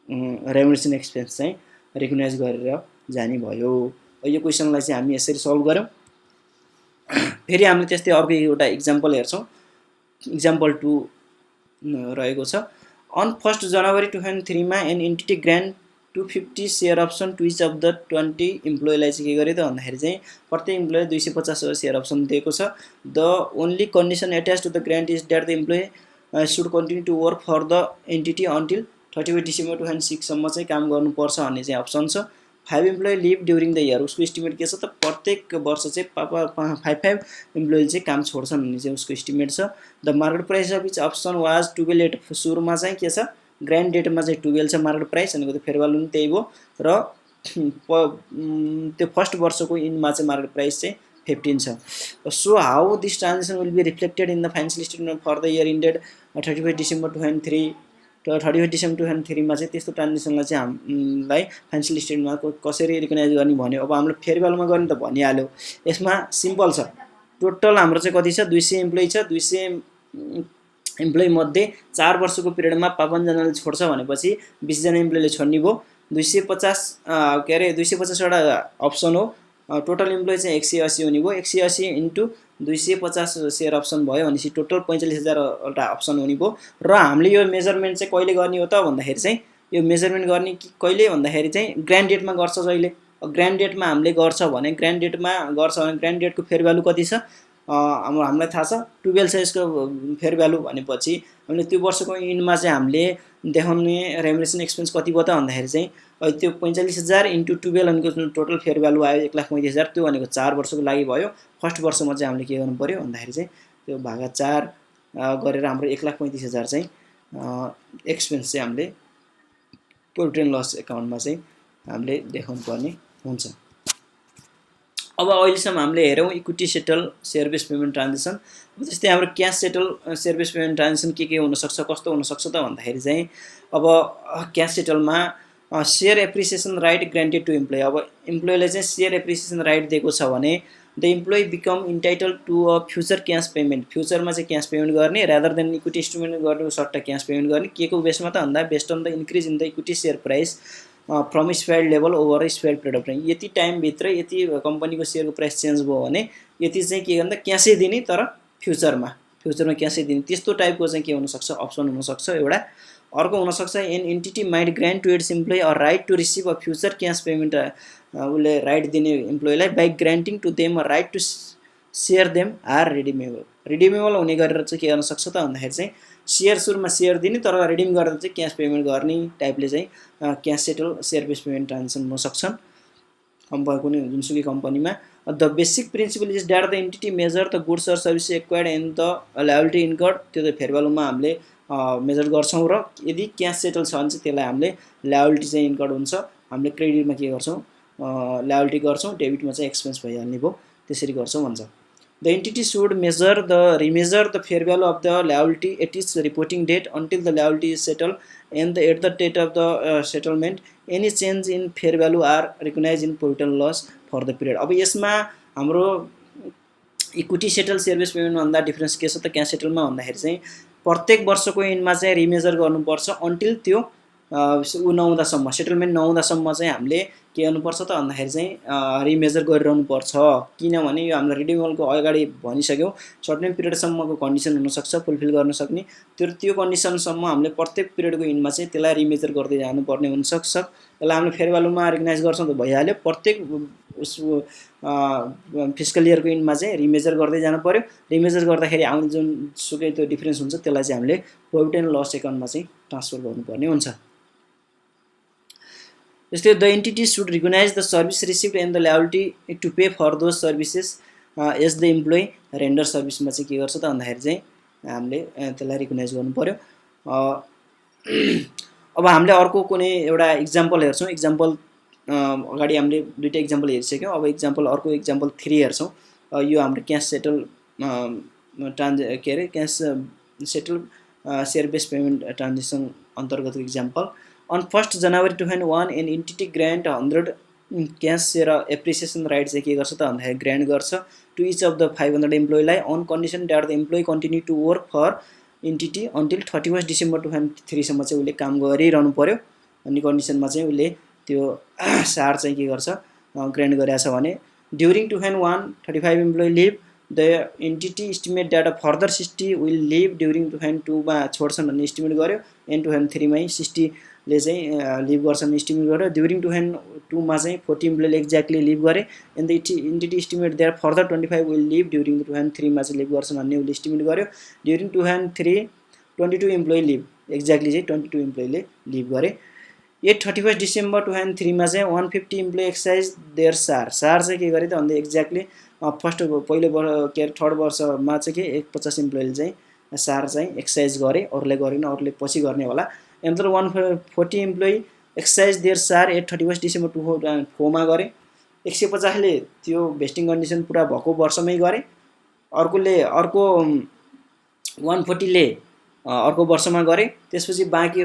रेमुनेसन एक्सपेन्स चाहिँ रिकग्नाइज गरेर जाने भयो। यो क्वेसनलाई चाहिँ हामी यसरी सल्भ गऱ्यौँ। फेरि हामीले त्यस्तै अर्को एउटा इक्जाम्पल हेर्छौँ। इक्जाम्पल 2 रहेको छ। अन 1 जनवरी 2003 मा an entity grant 250 share option to each of the 20 इम्प्लोइलाई चाहिँ के गर्यो त भन्दाखेरि चाहिँ प्रत्येक इम्प्लोइ 250 सेयर अप्सन दिएको छ। The only condition attach to the grant is that the employee should continue to work for the entity until 31 December 2006 सम्म चाहिँ काम गर्नुपर्छ भन्ने चाहिँ अप्सन छ। 5 employee leave during the year, उसको इस्टिमेट के छ त प्रत्येक वर्ष चाहिँ 5 इम्प्लोइ चाहिँ काम छोड्छन् भन्ने चाहिँ उसको इस्टिमेट छ। The market price of each option was to be let, सुरुमा चाहिँ के छ ग्रान्ड डेटमा चाहिँ 12 छ मार्केट प्राइस, अनि त्यो फेयर भ्यालु पनि त्यही भयो र त्यो फर्स्ट वर्षको इन्डमा चाहिँ मार्केट प्राइस चाहिँ 15 छ। So how this transaction will be reflected in the financial statement for the year ended 31 December 2003 31 December 2003 मा चाहिँ त्यस्तो ट्रान्जेक्सनलाई चाहिँ हामीलाई फाइनेन्सियल स्टेटमेन्टमा कसरी रिकगनाइज गर्ने भन्यो। अब हामीले फेयर भ्यालुमा गर्ने त भनिहाल्यो। यसमा सिम्पल छ, टोटल हाम्रो चाहिँ कति छ, 200 इम्प्लोइ छ। 200 इम्प्लोइ मध्ये 4 वर्षको पिरियडमा 55 जनाले छोड्छ भनेपछि 20 जना इम्प्लोइले छोड्ने भयो। 250 के अरे 250 वटा अप्सन हो, टोटल इम्प्लोइ चाहिँ 180 हुने भयो। 180 इन्टु 250 सेयर अप्सन भयो भनेपछि टोटल 45,000 वटा अप्सन हुने भयो। र हामीले यो मेजरमेन्ट चाहिँ कहिले गर्ने हो त भन्दाखेरि चाहिँ यो मेजरमेन्ट गर्ने कहिले भन्दाखेरि चाहिँ ग्रान्ड डेटमा गर्छ जहिले। ग्रान्ड डेटमा हामीले गर्छ भने ग्रान्ड डेटको फेयर भ्यालु कति छ, हामीलाई थाहा छ 12 छ यसको फेयर भ्यालु भनेपछि हामीले त्यो वर्षको इन्डमा चाहिँ हामीले देखाउने रेम्युनरेसन एक्सपेन्स कति भयो त भन्दाखेरि चाहिँ त्यो 45,000 इन्टु 12 भनेको टोटल फेयर भ्यालु आयो 1,35,000, त्यो भनेको 4 वर्षको लागि भयो। फर्स्ट वर्षमा चाहिँ हामीले के गर्नु पर्यो भन्दाखेरि चाहिँ त्यो भागा 4 गरेर हाम्रो 1,35,000 चाहिँ एक्सपेन्स चाहिँ हामीले प्रॉफिट एन्ड लस एकाउन्टमा चाहिँ हामीले देखाउनु पर्ने हुन्छ। अब अहिलेसम्म हामीले हेरौँ equity settle share base payment transaction. जस्तै हाम्रो cash settle share base payment transaction के हुनसक्छ, कस्तो हुनसक्छ त भन्दाखेरि चाहिँ अब क्यास सेटलमा share appreciation right granted to employee. अब इम्प्लोइले चाहिँ सेयर एप्रिसिएसन राइट दिएको छ भने the employee become entitle to a future cash payment, फ्युचरमा चाहिँ क्यास पेमेन्ट गर्ने रादर देन इक्विटी इन्स्ट्रुमेन्ट गर्ने सट्टा क्यास पेमेन्ट गर्ने। के को बेसमा त भन्दा based on the increase in the equity share price from spared level over spared period of time. यति टाइमभित्र यति कम्पनीको सेयरको प्राइस चेन्ज भयो भने यति चाहिँ के गर्दा क्यासै दिने, तर फ्युचरमा क्यासै दिने, त्यस्तो टाइपको चाहिँ के हुनसक्छ अप्सन हुनसक्छ एउटा। अर्को हुनसक्छ an entity might grant to its employee a right to receive a future cash payment, उसले राइट दिने इम्प्लोइलाई by granting to them a right to share them are redeemable. Redeemable हुने गरेर चाहिँ के गर्न सक्छ त भन्दाखेरि चाहिँ सेयर सुरुमा सेयर दिने, तर रिडिम गरेर चाहिँ क्यास पेमेन्ट गर्ने टाइपले चाहिँ cash settle share base payment transaction हुनसक्छन् कुनै जुनसुकै कम्पनीमा। The basic principle is that the entity measure the goods or service acquired and the liability incurred, त्यो त फेयर भ्यालुमा हामीले मेजर गर्छौँ। र यदि क्यास सेटल छ भने चाहिँ त्यसलाई हामीले लायबिलिटी चाहिँ इन्कर्ड हुन्छ, हामीले क्रेडिटमा के गर्छौँ लायबिलिटी गर्छौँ, डेबिटमा चाहिँ एक्सपेन्स भइहाल्ने भयो, त्यसरी गर्छौँ भन्छ। The entity should remeasure the fair value of the liability at its reporting date until the liability is settled, and at the date of the settlement, any change in fair value are recognized in profit and loss for the period. अब यसमा हाम्रो equity settle share base payment भन्दा difference के छ त cash सेटलमा भन्दाखेरि चाहिँ प्रत्येक वर्षको एन्डमा चाहिँ रिमेजर गर्नुपर्छ अन्टिल त्यो नहुँदासम्म, सेटलमेन्ट नहुँदासम्म चाहिँ हामीले के गर्नुपर्छ त भन्दाखेरि चाहिँ रिमेजर गरिरहनुपर्छ। किनभने यो हामीले रिडिमेबलको अगाडि भनिसक्यौँ सर्टेन पिरियडसम्मको कन्डिसन हुनसक्छ फुलफिल गर्न सक्ने, त्यो कन्डिसनसम्म हामीले प्रत्येक पिरियडको इन्डमा चाहिँ त्यसलाई रिमेजर गर्दै जानुपर्ने हुनसक्छ। त्यसलाई हामीले फेयर भ्यालुमा रिकगनाइज गर्छौँ त भइहाल्यो, प्रत्येक फिस्कल इयरको इन्डमा चाहिँ रिमेजर गर्दै जानु पर्यो। रिमेजर गर्दाखेरि आउने जुनसुकै त्यो डिफरेन्स हुन्छ त्यसलाई चाहिँ हामीले प्रॉफिट एन्ड लस एकाउन्टमा चाहिँ ट्रान्सफर गर्नुपर्ने हुन्छ। जस्तै the entity should recognise the service received and the liability to pay for those services as the employee render सर्भिसमा चाहिँ के गर्छ त भन्दाखेरि चाहिँ हामीले त्यसलाई रिकगनाइज गर्नु पर्यो। अब हामीले अर्को कुनै एउटा इक्जाम्पल हेर्छौँ। इक्जाम्पल अगाडि हामीले दुईवटा इक्जाम्पल हेरिसक्यौँ, अब अर्को इक्जाम्पल 3 हेर्छौँ। यो हाम्रो cash settle cash settle share base payment transaction अन्तर्गतको example. On 1st January 2001 an entity grant 100 cash share appreciation right चाहिँ के गर्छ त भन्दाखेरि ग्रान्ट गर्छ टु इच अफ द 500 इम्प्लोइलाई on condition that the employee continue to work for entity until 31 December 2003 सम्म चाहिँ उसले काम गरिरहनु पर्यो। अनि कन्डिसनमा चाहिँ उसले त्यो सार चाहिँ के गर्छ ग्रान्ट गरेछ भने during 2001 35 employee leave the entity estimate that a further 60 will leave during 2002 मा छोड्छन् भन्ने इस्टिमेट गर्यो, एन्ड 2003 मै 60 ले चाहिँ लिभ गर्छन् इस्टिमेट गर्यो। ड्युरिङ 2002 मा चाहिँ 40 इम्प्लोइले एक्ज्याक्टली लिभ गरे, and the entity estimate there further 25 will leave during 2003 मा चाहिँ लिभ गर्छन् भन्ने उसले इस्टिमेट गर्यो। ड्युरिङ 2003 22 इम्प्लोइ लिभ, एक्ज्याक्टली चाहिँ 22 इम्प्लोइले लिभ गरे। एट 31 डिसेम्बर 2003 मा चाहिँ 150 इम्प्लोइ एक्साइज देयर सार चाहिँ के गरे त भन्दा एक्ज्याक्टली पहिलो वर्ष के अरे थर्ड वर्षमा चाहिँ के 50 इम्प्लोइले चाहिँ सार चाहिँ एक्साइज गरे, अरूले गरेन, अरूले पछि गर्ने होला। एनदर 140 इम्प्लोइ एक्सर्साइज देयर सार एट 31 डिसेम्बर 2004 मा गरे। 150 ले त्यो भेस्टिङ कन्डिसन पुरा भएको वर्षमै गरे। अर्को 140 ले अर्को वर्षमा गरे। त्यसपछि बाँकी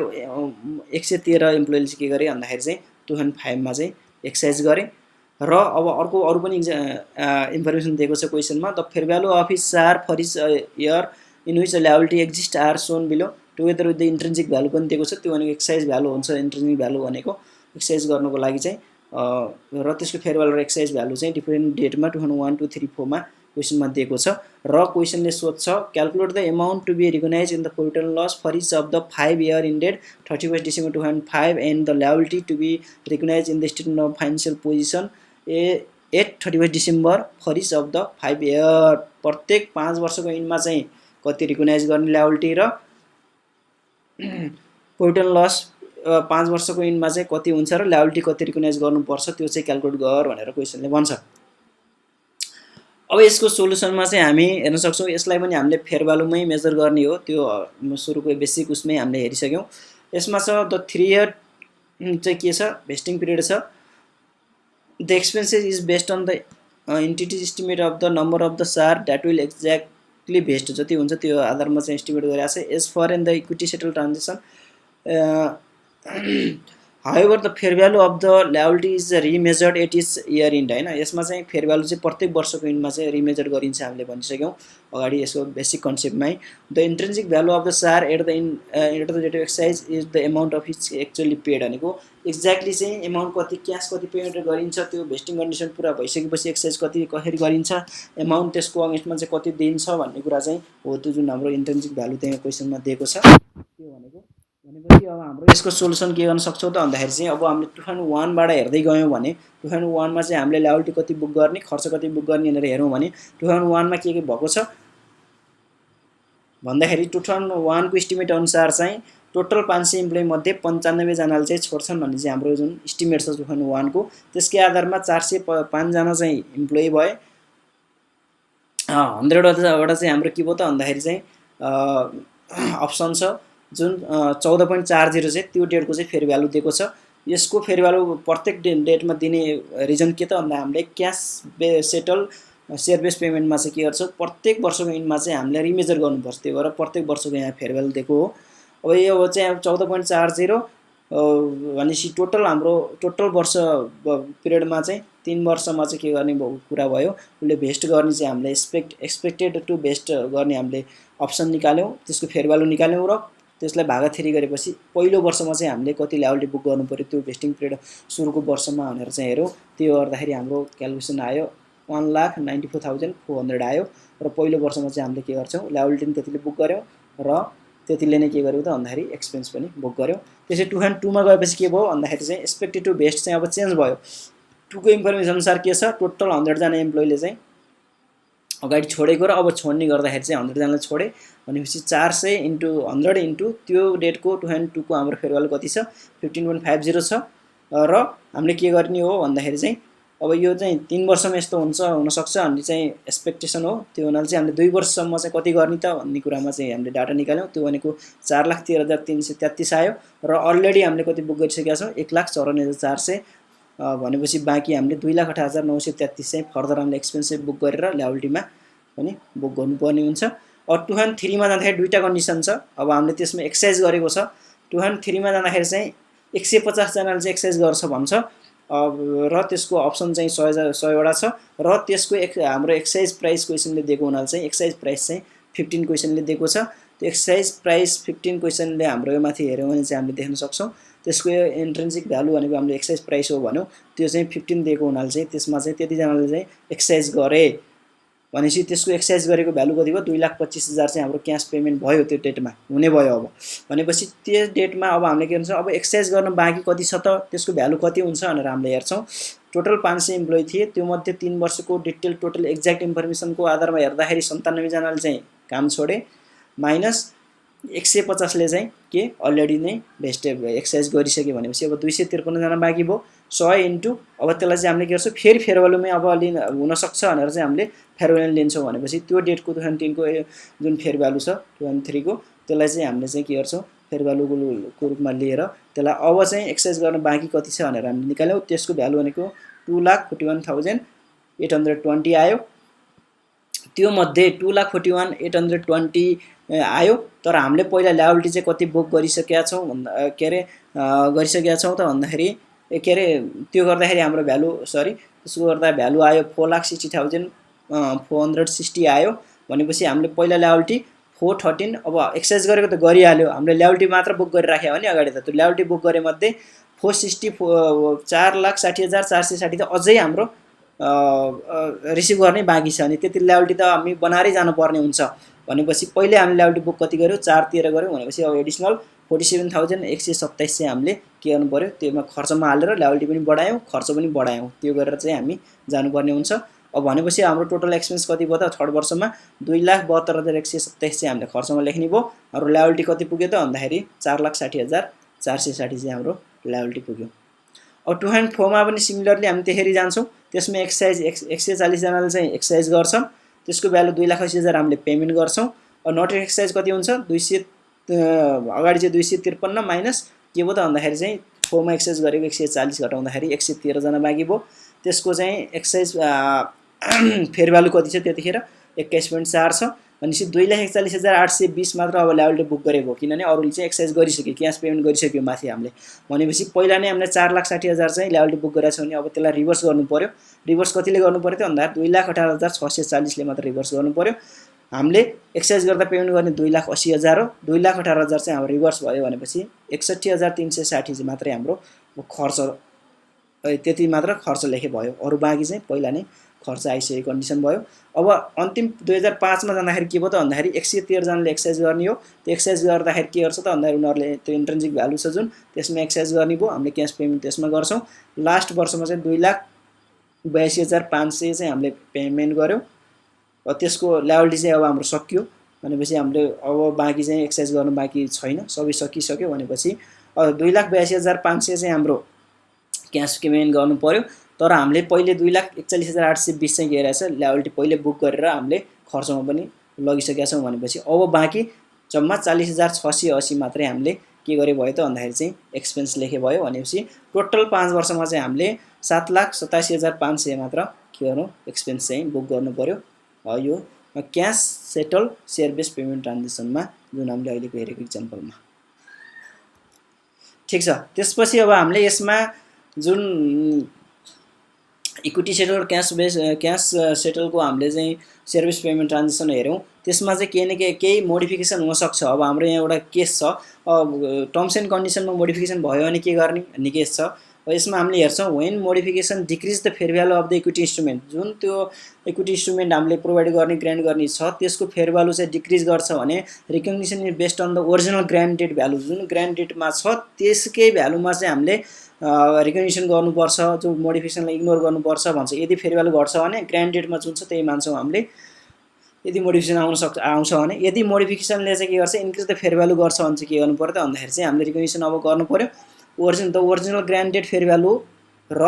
113 इम्प्लोइले चाहिँ के गरे भन्दाखेरि चाहिँ 2005 मा चाहिँ एक्सर्साइज गरे। र अब अर्को अरू पनि इन्फर्मेसन दिएको छ क्वेसनमा, the fair value of each SAR for each year in which liability exist are shown below together with the intrinsic value पनि दिएको छ। त्यो भनेको एक्सर्साइज भ्यालु हुन्छ। इन्ट्रेन्सिक भ्यालु भनेको एक्सर्साइज गर्नको लागि चाहिँ र त्यसको फेयर भ्यालु र एक्सर्साइज भ्यालु चाहिँ डिफ्रेन्ट डेटमा 2001, 2, 3, 4 मा क्वेसनमा दिएको छ। र क्वेसनले सोध्छ calculate the amount to be recognise in the profit and loss for each of the 5 year ended 31 December 2005 and the liability to be recognise in the statement of financial position at 31 December for each of the 5 year. प्रत्येक 5 वर्षको इनमा चाहिँ कति recognise गर्ने liability र profit and loss 5 वर्षको इनमा चाहिँ कति हुन्छ र ल्याबिलिटी कति रिकग्नाइज गर्नुपर्छ त्यो चाहिँ क्यालकुलेट गर भनेर क्वेसनले भन्छ। अब यसको सोलुसनमा चाहिँ हामी हेर्न सक्छौँ। यसलाई पनि हामीले फेयर भ्यालुमै मेजर गर्ने हो। त्यो सुरुको बेसिक उसमै हामीले हेरिसक्यौँ। यसमा छ द 3 इयर चाहिँ के छ भेस्टिङ पिरियड छ। The expenses is based on the entity estimate of the number of the SAR that will exactly vest जति हुन्छ त्यो आधारमा चाहिँ एस्टिमेट गरिरहेको छ। As for and the equity settle transaction however the fair value of the liability is remeasured at each year end होइन। यसमा चाहिँ फेयर भ्यालु चाहिँ प्रत्येक वर्षको इन्डमा चाहिँ रिमेजर गरिन्छ हामीले भनिसक्यौँ अगाडि यसको बेसिक कन्सेप्टमै। The intrinsic value of the SAR at the date of exercise is the amount of is actually paid भनेको एक्ज्याक्टली चाहिँ एमाउन्ट कति क्यास कति पेमेन्ट गरिन्छ त्यो भेस्टिङ कन्डिसन पुरा भइसकेपछि एक्सर्साइज कसरी गरिन्छ एमाउन्ट त्यसको अगेन्स्टमा चाहिँ कति दिन्छ भन्ने कुरा चाहिँ हो त्यो जुन हाम्रो इन्ट्रेन्सिक भ्यालु त्यहाँ क्वेसनमा दिएको छ। त्यो भनेपछि अब हाम्रो यसको सोलुसन के गर्न सक्छौँ त भन्दाखेरि चाहिँ अब हामीले 2001 बाट हेर्दै गयौँ भने 2001 मा चाहिँ हामीले ल्याबिलिटी कति बुक गर्ने खर्च कति बुक गर्ने भनेर हेरौँ भने 2001 मा के भएको छ भन्दाखेरि 2001 को इस्टिमेट अनुसार चाहिँ टोटल 500 इम्प्लोइ मध्ये 95 जनाले चाहिँ छोड्छन् भन्ने चाहिँ हाम्रो जुन इस्टिमेट छ 2001 को त्यसकै आधारमा 405 जना चाहिँ इम्प्लोइ भए। 100 वटा चाहिँ हाम्रो के भयो त भन्दाखेरि चाहिँ अप्सन छ जुन 14.40 चाहिँ त्यो डेटको चाहिँ फेयर भ्यालु दिएको छ। यसको फेयर भ्यालु प्रत्येक डेटमा दिने रिजन के त भन्दा हामीले क्यास सेटल सेयर बेस पेमेन्टमा चाहिँ के गर्छ प्रत्येक वर्षको इनमा चाहिँ हामीले रिमेजर गर्नुपर्छ। त्यही भएर प्रत्येक वर्षको यहाँ फेयर भ्यालु दिएको हो। अब यो चाहिँ 14.40 भनेपछि टोटल हाम्रो टोटल वर्ष पिरियडमा चाहिँ 3 वर्षमा चाहिँ के गर्ने कुरा भयो उसले भेस्ट गर्ने चाहिँ हामीले एक्सपेक्टेड टु भेस्ट गर्ने हामीले अप्सन निकाल्यौँ त्यसको फेयर भ्यालु निकाल्यौँ र त्यसलाई भागाथेरी गरेपछि पहिलो वर्षमा चाहिँ हामीले कति ल्याबिलिटी बुक गर्नु पर्यो त्यो भेस्टिङ पिरियड सुरुको वर्षमा भनेर चाहिँ हेरौँ। त्यो गर्दाखेरि हाम्रो क्यालकुलेसन आयो 1,94,400 आयो र पहिलो वर्षमा चाहिँ हामीले के गर्छौँ ल्याबिलिटी पनि त्यतिले बुक गऱ्यौँ र त्यतिले नै के गर्यौँ त भन्दाखेरि एक्सपेन्स पनि बुक गऱ्यौँ। त्यसै 2002 मा गएपछि के भयो भन्दाखेरि चाहिँ एक्सपेक्टेड टु भेस्ट चाहिँ अब चेन्ज भयो। 2 को इन्फर्मेसन अनुसार के छ टोटल 100 जना इम्प्लोइले चाहिँ अगाडि छोडेको र अब छोड्ने गर्दाखेरि चाहिँ 100 जनाले छोडे भनेपछि 400 इन्टु 100 इन्टु त्यो डेटको 2002 को हाम्रो फेयर भ्यालु कति छ 15.50 छ। र हामीले के गर्ने हो भन्दाखेरि चाहिँ अब यो चाहिँ 3 वर्षमा यस्तो हुनसक्छ भन्ने चाहिँ एक्सपेक्टेसन हो। त्यो हुनाले चाहिँ हामीले 2 वर्षसम्म चाहिँ कति गर्ने त भन्ने कुरामा चाहिँ हामीले डाटा निकाल्यौँ। त्यो भनेको 4,13,333 आयो र अलरेडी हामीले कति बुक गरिसकेका छौँ 1,54,400 भनेपछि बाँकी हामीले 2,28,933 चाहिँ फर्दर हामीले एक्सपेन्सिभ बुक गरेर ल्याबिलिटीमा पनि बुक गर्नुपर्ने हुन्छ। अब 2003 मा जाँदाखेरि दुईटा कन्डिसन छ। अब हामीले त्यसमा एक्सर्साइज गरेको छ 2003 मा जाँदाखेरि चाहिँ 150 जनाले चाहिँ एक्सर्साइज गर्छ भन्छ र त्यसको अप्सन चाहिँ 100 वटा छ र त्यसको हाम्रो एक्सर्साइज प्राइस क्वेसनले दिएको हुनाले चाहिँ एक्सर्साइज प्राइस चाहिँ 15 क्वेसनले दिएको छ। त्यो एक्सर्साइज प्राइस 15 क्वेसनले हाम्रो यो माथि हेर्यौँ भने चाहिँ हामीले देख्न सक्छौँ त्यसको इन्ट्रेन्सिक भ्यालु भनेको हामीले एक्सर्साइज प्राइस हो भन्यो त्यो चाहिँ 15 दिएको हुनाले चाहिँ त्यसमा चाहिँ त्यतिजनाले चाहिँ एक्सर्साइज गरे भनेपछि त्यसको एक्सर्साइज गरेको भ्यालु कति भयो 2,25,000 चाहिँ हाम्रो क्यास पेमेन्ट भयो त्यो डेटमा हुने भयो। अब भनेपछि त्यो डेटमा अब हामीले के भन्छ अब एक्सर्साइज गर्न बाँकी कति छ त त्यसको भ्यालु कति हुन्छ भनेर हामीले हेर्छौँ। टोटल 500 इम्प्लोइ थिए त्यो मध्ये 3 वर्षको डिटेल टोटल एक्ज्याक्ट इन्फर्मेसनको आधारमा हेर्दाखेरि 97 जनाले चाहिँ काम छोडे माइनस 150 ले चाहिँ के अलरेडी नै भेस्ट एक्सर्साइज गरिसके भनेपछि अब 253 जना बाँकी भयो 100 इन्टु अब त्यसलाई चाहिँ हामीले के गर्छौँ फेरि फेयर भ्यालुमै अब हुनसक्छ भनेर चाहिँ हामीले फेयर भ्यालु लिन्छौँ भनेपछि त्यो डेटको 2003 को जुन फेयर भ्यालु छ 2003 को त्यसलाई चाहिँ हामीले चाहिँ के गर्छौँ फेयर भ्यालुको रूपमा लिएर त्यसलाई अब चाहिँ एक्सर्साइज गर्न बाँकी कति छ भनेर हामीले निकाल्यौँ। त्यसको भ्यालु भनेको 2,41,820 आयो। त्यो मध्ये 2,41,820 आयो। तर हामीले पहिला ल्याबिलिटी चाहिँ कति बुक गरिसकेका छौँ गरिसकेका छौँ त भन्दाखेरि के अरे त्यो गर्दाखेरि हाम्रो भ्यालु त्यसको गर्दा भ्यालु आयो 4,60,460 आयो। भनेपछि हामीले पहिला ल्याबिलिटी 413 अब एक्सर्साइज गरेको त गरिहाल्यो, हामीले ल्याबिलिटी मात्र बुक गरिराख्यो भने अगाडि त त्यो ल्याबिलिटी बुक गरे मध्ये 4,60,460 त अझै हाम्रो रिसिभ गर्ने बाँकी छ। अनि त्यति ल्याबिलिटी त हामी बनाएरै जानुपर्ने हुन्छ। भनेपछि पहिले हामीले ल्याबिलिटी बुक कति गर्यो 4 गऱ्यौँ भनेपछि अब एडिसनल 47,127 चाहिँ हामीले के गर्नु पर्यो, त्योमा खर्चमा हालेर ल्याबिलिटी पनि बढायौँ खर्च पनि बढायौँ, त्यो गरेर चाहिँ हामी जानुपर्ने हुन्छ। अब भनेपछि हाम्रो टोटल एक्सपेन्स कति भयो त थर्ड वर्षमा 2,72,127 चाहिँ हामीले खर्चमा लेख्ने भयो। हाम्रो ल्याबिलिटी कति पुग्यो त भन्दाखेरि 4,60,460 चाहिँ हाम्रो ल्याबिलिटी पुग्यो। अब 2 and 4 मा पनि सिमिलरली हामी त्यसरी जान्छौँ। त्यसमा एक्सर्साइज 140 जनाले चाहिँ एक्सर्साइज गर्छन्, त्यसको भ्यालु 2,80,000 हामीले पेमेन्ट गर्छौँ। अब नट एक्सर्साइज कति हुन्छ 200 अगाडि चाहिँ 253 माइनस के भयो त भन्दाखेरि चाहिँ 4 मा एक्सर्साइज गरेको 140 घटाउँदाखेरि 113 जना बाँकी भयो। त्यसको चाहिँ एक्सर्साइज फेयर भ्यालु कति छ त्यतिखेर 21.4 छ। भनेपछि 2,41,820 मात्र अब ल्याबिलिटी बुक गरेको, किनभने अरूले चाहिँ एक्सर्साइज गरिसक्यो, क्यास पेमेन्ट गरिसक्यो माथि हामीले। भनेपछि पहिला नै हामीले 4,60,000 चाहिँ ल्याबिलिटी बुक गरेको छ भने अब त्यसलाई रिभर्स गर्नु पर्यो। रिभर्स कतिले गर्नु पर्यो त भन्दा 2,18,640 ले मात्र रिभर्स गर्नु पर्यो। हामीले एक्सर्साइज गर्दा पेमेन्ट गर्ने 2,80,000 हो, 2,18,000 चाहिँ हाम्रो रिभर्स भयो भनेपछि 61,360 चाहिँ मात्रै हाम्रो खर्च, त्यति मात्र खर्च लेखे भयो। अरू बाँकी चाहिँ पहिला नै खर्च आइसकेको कन्डिसन भयो। अब अन्तिम 2005 मा जाँदाखेरि के भयो त भन्दाखेरि 113 जनाले एक्सर्साइज गर्ने हो। त्यो एक्सर्साइज गर्दाखेरि के गर्छ त भन्दाखेरि उनीहरूले त्यो इन्ट्रिन्सिक भ्यालु छ जुन त्यसमा एक्सर्साइज गर्ने भयो, हामीले क्यास पेमेन्ट त्यसमा गर्छौँ। लास्ट वर्षमा चाहिँ 2,82,500 चाहिँ हामीले पेमेन्ट गर्यौँ। त्यसको ल्याबिलिटी चाहिँ अब हाम्रो सकियो। भनेपछि हामीले अब बाँकी चाहिँ एक्सर्साइज गर्नु बाँकी छैन, सबै सकिसक्यो। भनेपछि 2,82,500 चाहिँ हाम्रो क्यास पेमेन्ट गर्नु पर्यो। तर हामीले पहिले 2,41,820 चाहिँ के रहेछ ल्याबिलिटी पहिले बुक गरेर हामीले खर्चमा पनि लगिसकेका छौँ। भनेपछि अब बाँकी जम्मा 40,680 मात्रै हामीले के गरे भयो त भन्दाखेरि चाहिँ एक्सपेन्स लेखे भयो। भनेपछि टोटल 5 वर्षमा चाहिँ हामीले 7,87,500 मात्र के गर्नु एक्सपेन्स चाहिँ बुक गर्नु पर्यो। यो cash settle share base payment ट्रान्जेक्सनमा जुन हामीले अहिलेको हेरेको इक्जाम्पलमा। ठिक छ। त्यसपछि अब हामीले यसमा जुन इक्विटी सेटल क्यास सेटलको हामीले चाहिँ सेयर बेस पेमेन्ट ट्रान्जेक्सन हेऱ्यौँ। त्यसमा चाहिँ केही न केही मोडिफिकेसन हुनसक्छ। अब हाम्रो यहाँ एउटा केस छ, टर्म्स एन्ड कन्डिसनमा मोडिफिकेसन भयो भने के गर्ने भन्ने केस छ। यसमा हामीले हेर्छौँ when modification decrease the fair value of the equity instrument, जुन त्यो इक्विटी इन्स्ट्रुमेन्ट हामीले प्रोभाइड गर्ने ग्रान्ट गर्ने छ त्यसको फेयर भ्यालु चाहिँ डिक्रिज गर्छ भने recognition is based on the original granted value, जुन ग्रान्टेडमा छ त्यसकै भ्यालुमा चाहिँ हामीले रिकग्निसन गर्नुपर्छ, जो मोडिफिकेसनलाई इग्नोर गर्नुपर्छ भन्छ। यदि फेयर भ्यालु घट्छ भने ग्रान्टेडमा जुन छ त्यही मान्छौँ हामीले। यदि मोडिफिकेसन आउँछ भने, यदि मोडिफिकेसनले चाहिँ के गर्छ इन्क्रिज द फेयर भ्यालु गर्छ भने चाहिँ के गर्नु पर्यो त भन्दाखेरि चाहिँ हामीले रिकग्निसन अब गर्नु पर्यो। ओरिजिनल ग्रान्टेड फेयर भ्यालु र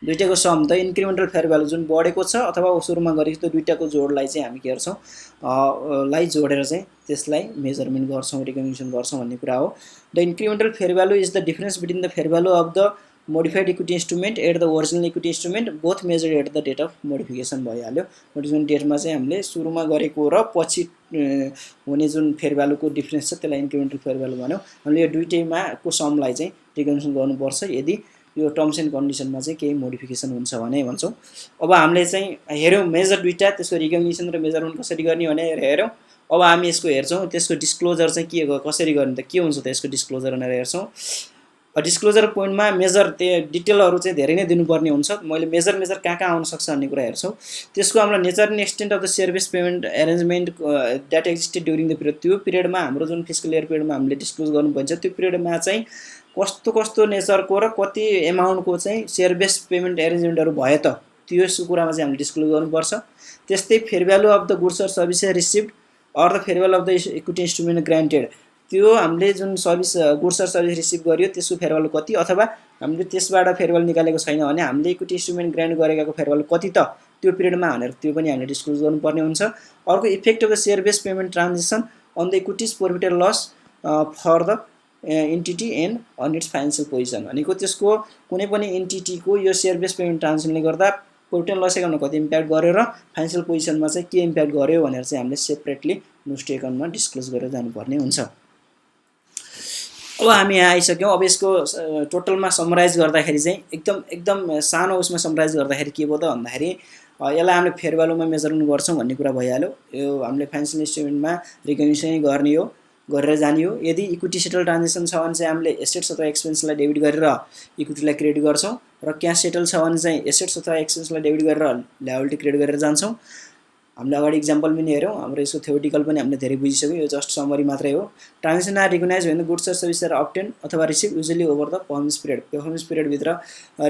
दुईटाको sum the incremental fair value जुन बढेको छ अथवा सुरुमा गरेको त्यो दुईटाको जोडलाई चाहिँ हामी के गर्छौँ लाई जोडेर चाहिँ त्यसलाई मेजरमेन्ट गर्छौँ, रिकग्निसन गर्छौँ भन्ने कुरा हो। The incremental fair value is the difference between the fair value of the modified equity instrument at the original equity instrument both measure at the date of modification भइहाल्यो। जुन डेटमा चाहिँ हामीले सुरुमा गरेको र पछि हुने जुन फेयर भ्यालुको डिफरेन्स छ त्यसलाई इन्क्रिमेन्टल फेयर भ्यालु भन्यौँ। हामीले यो दुईटैमाको समलाई चाहिँ रिकग्निसन गर्नुपर्छ यदि यो टर्म्स एन्ड कन्डिसनमा चाहिँ केही मोडिफिकेसन हुन्छ भने भन्छौँ। अब हामीले चाहिँ हेऱ्यौँ मेजर दुईटा, त्यसको रिकग्निसन र मेजरमेन्ट कसरी गर्ने भने हेऱ्यौँ। अब हामी यसको हेर्छौँ त्यसको डिस्क्लोजर चाहिँ के कसरी गर्ने त के हुन्छ त यसको डिस्क्लोजर भनेर हेर्छौँ। डिस्क्लोजर पोइन्टमा मेजर डिटेलहरू चाहिँ धेरै नै दिनुपर्ने हुन्छ। मैले मेजर कहाँ आउन सक्छ भन्ने कुरा हेर्छौँ। त्यसको हाम्रो nature and extent of the share base payment arrangement that existed during the period, त्यो पिरियडमा हाम्रो जुन फिस्कल इयर पिरियडमा हामीले डिस्क्लोज गर्नुपर्छ त्यो पिरियडमा चाहिँ कस्तो नेचरको र कति एमाउन्टको चाहिँ सेयर बेस पेमेन्ट एरेन्जमेन्टहरू भयो त त्यो कुरामा चाहिँ हामीले डिस्क्लोज गर्नुपर्छ। त्यस्तै fair value of the goods or services received or the fair value of the equity instrument granted, त्यो हामीले जुन service goods or service receive गर्यो त्यसको फेयर भ्यालु कति, अथवा हामीले त्यसबाट फेयर भ्यालु निकालेको छैन भने हामीले इक्विटी इन्स्ट्रुमेन्ट ग्रान्ट गरेको फेयर भ्यालु कति त त्यो पिरियडमा भनेर त्यो पनि हामीले डिस्क्लोज गर्नुपर्ने हुन्छ। अर्को effect of the share base payment transaction on the equities profit and loss for the entity and on its financial position भनेको त्यसको कुनै पनि एन्टिटीको यो सेयर बेस पेमेन्ट ट्रान्जेक्सनले गर्दा प्रफिट एन्ड लस एकाउन्टमा कति इम्प्याक्ट गर्यो र फाइनेन्सियल पोजिसनमा चाहिँ के इम्प्याक्ट गर्यो भनेर चाहिँ हामीले सेपरेटली नोट टु एकाउन्टमा डिस्क्लोज गरेर जानुपर्ने हुन्छ। अब हामी यहाँ आइसक्यौँ। अब यसको टोटलमा समराइज गर्दाखेरि चाहिँ एकदम सानो उसमा समराइज गर्दाखेरि के भयो त भन्दाखेरि यसलाई हामीले फेयर भ्यालुमा मेजरमेन्ट गर्छौँ भन्ने कुरा भइहाल्यो। यो हामीले फाइनेन्सियल स्टेटमेन्टमा रिकग्निसन गर्ने हो, गरेर जाने हो। यदि इक्विटी सेटल ट्रान्जेक्सन छ भने चाहिँ हामीले एसेट्स अथवा एक्सपेन्सलाई डेबिट गरेर इक्विटीलाई क्रेडिट गर्छौँ र क्यास सेटल छ भने चाहिँ एसेट्स अथवा एक्सपेन्सलाई डेबिट गरेर लायबिलिटी क्रेडिट गरेर जान्छौँ। हामीले अगाडि इक्जाम्पल पनि हेऱ्यौँ, हाम्रो यसको थ्योरिटिकल पनि हामीले धेरै बुझिसक्यौँ। यो जस्ट समरी मात्रै हो। Transaction are recognise when the goods or service are obtain अथवा receive usually over the performance पिरियडभित्र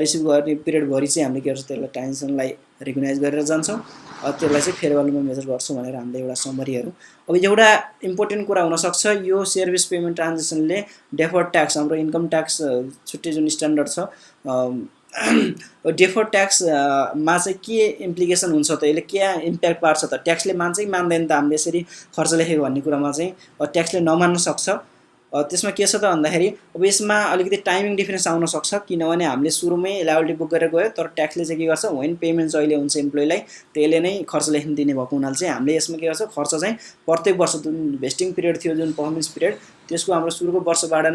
रिसिभ गर्ने पिरियडभरि चाहिँ हामीले के गर्छौँ त्यसलाई ट्रान्जेक्सनलाई रिकग्नाइज गरेर जान्छौँ। त्यसलाई चाहिँ फेयर भ्यालुमा मेजर गर्छौँ भनेर हामीले एउटा समरी हेरौँ। अब एउटा इम्पोर्टेन्ट कुरा हुनसक्छ, यो सेयर बेस पेमेन्ट ट्रान्जेक्सनले डेफर्ड ट्याक्स, हाम्रो इन्कम ट्याक्स छुट्टै जुन स्ट्यान्डर्ड छ डेफर्ड ट्याक्समा चाहिँ के इम्प्लिकेसन हुन्छ त, यसले के इम्प्याक्ट पार्छ त, ट्याक्सले मान्छ कि मान्दैन त हामीले यसरी खर्च लेखेको भन्ने कुरामा चाहिँ ट्याक्सले नमान्न सक्छ। त्यसमा के छ त भन्दाखेरि अब यसमा अलिकति टाइमिङ डिफरेन्स आउन सक्छ, किनभने हामीले सुरुमै लायबिलिटी बुक गरेर गयो तर ट्याक्सले चाहिँ के गर्छ वेन पेमेन्ट जहिले हुन्छ इम्प्लोइलाई त्यसले नै खर्च लेख्न दिने भएको हुनाले चाहिँ हामीले यसमा के गर्छ खर्च चाहिँ प्रत्येक वर्ष जुन भेस्टिङ पिरियड थियो जुन पर्फर्मेन्स पिरियड त्यसको हाम्रो सुरुको वर्षबाट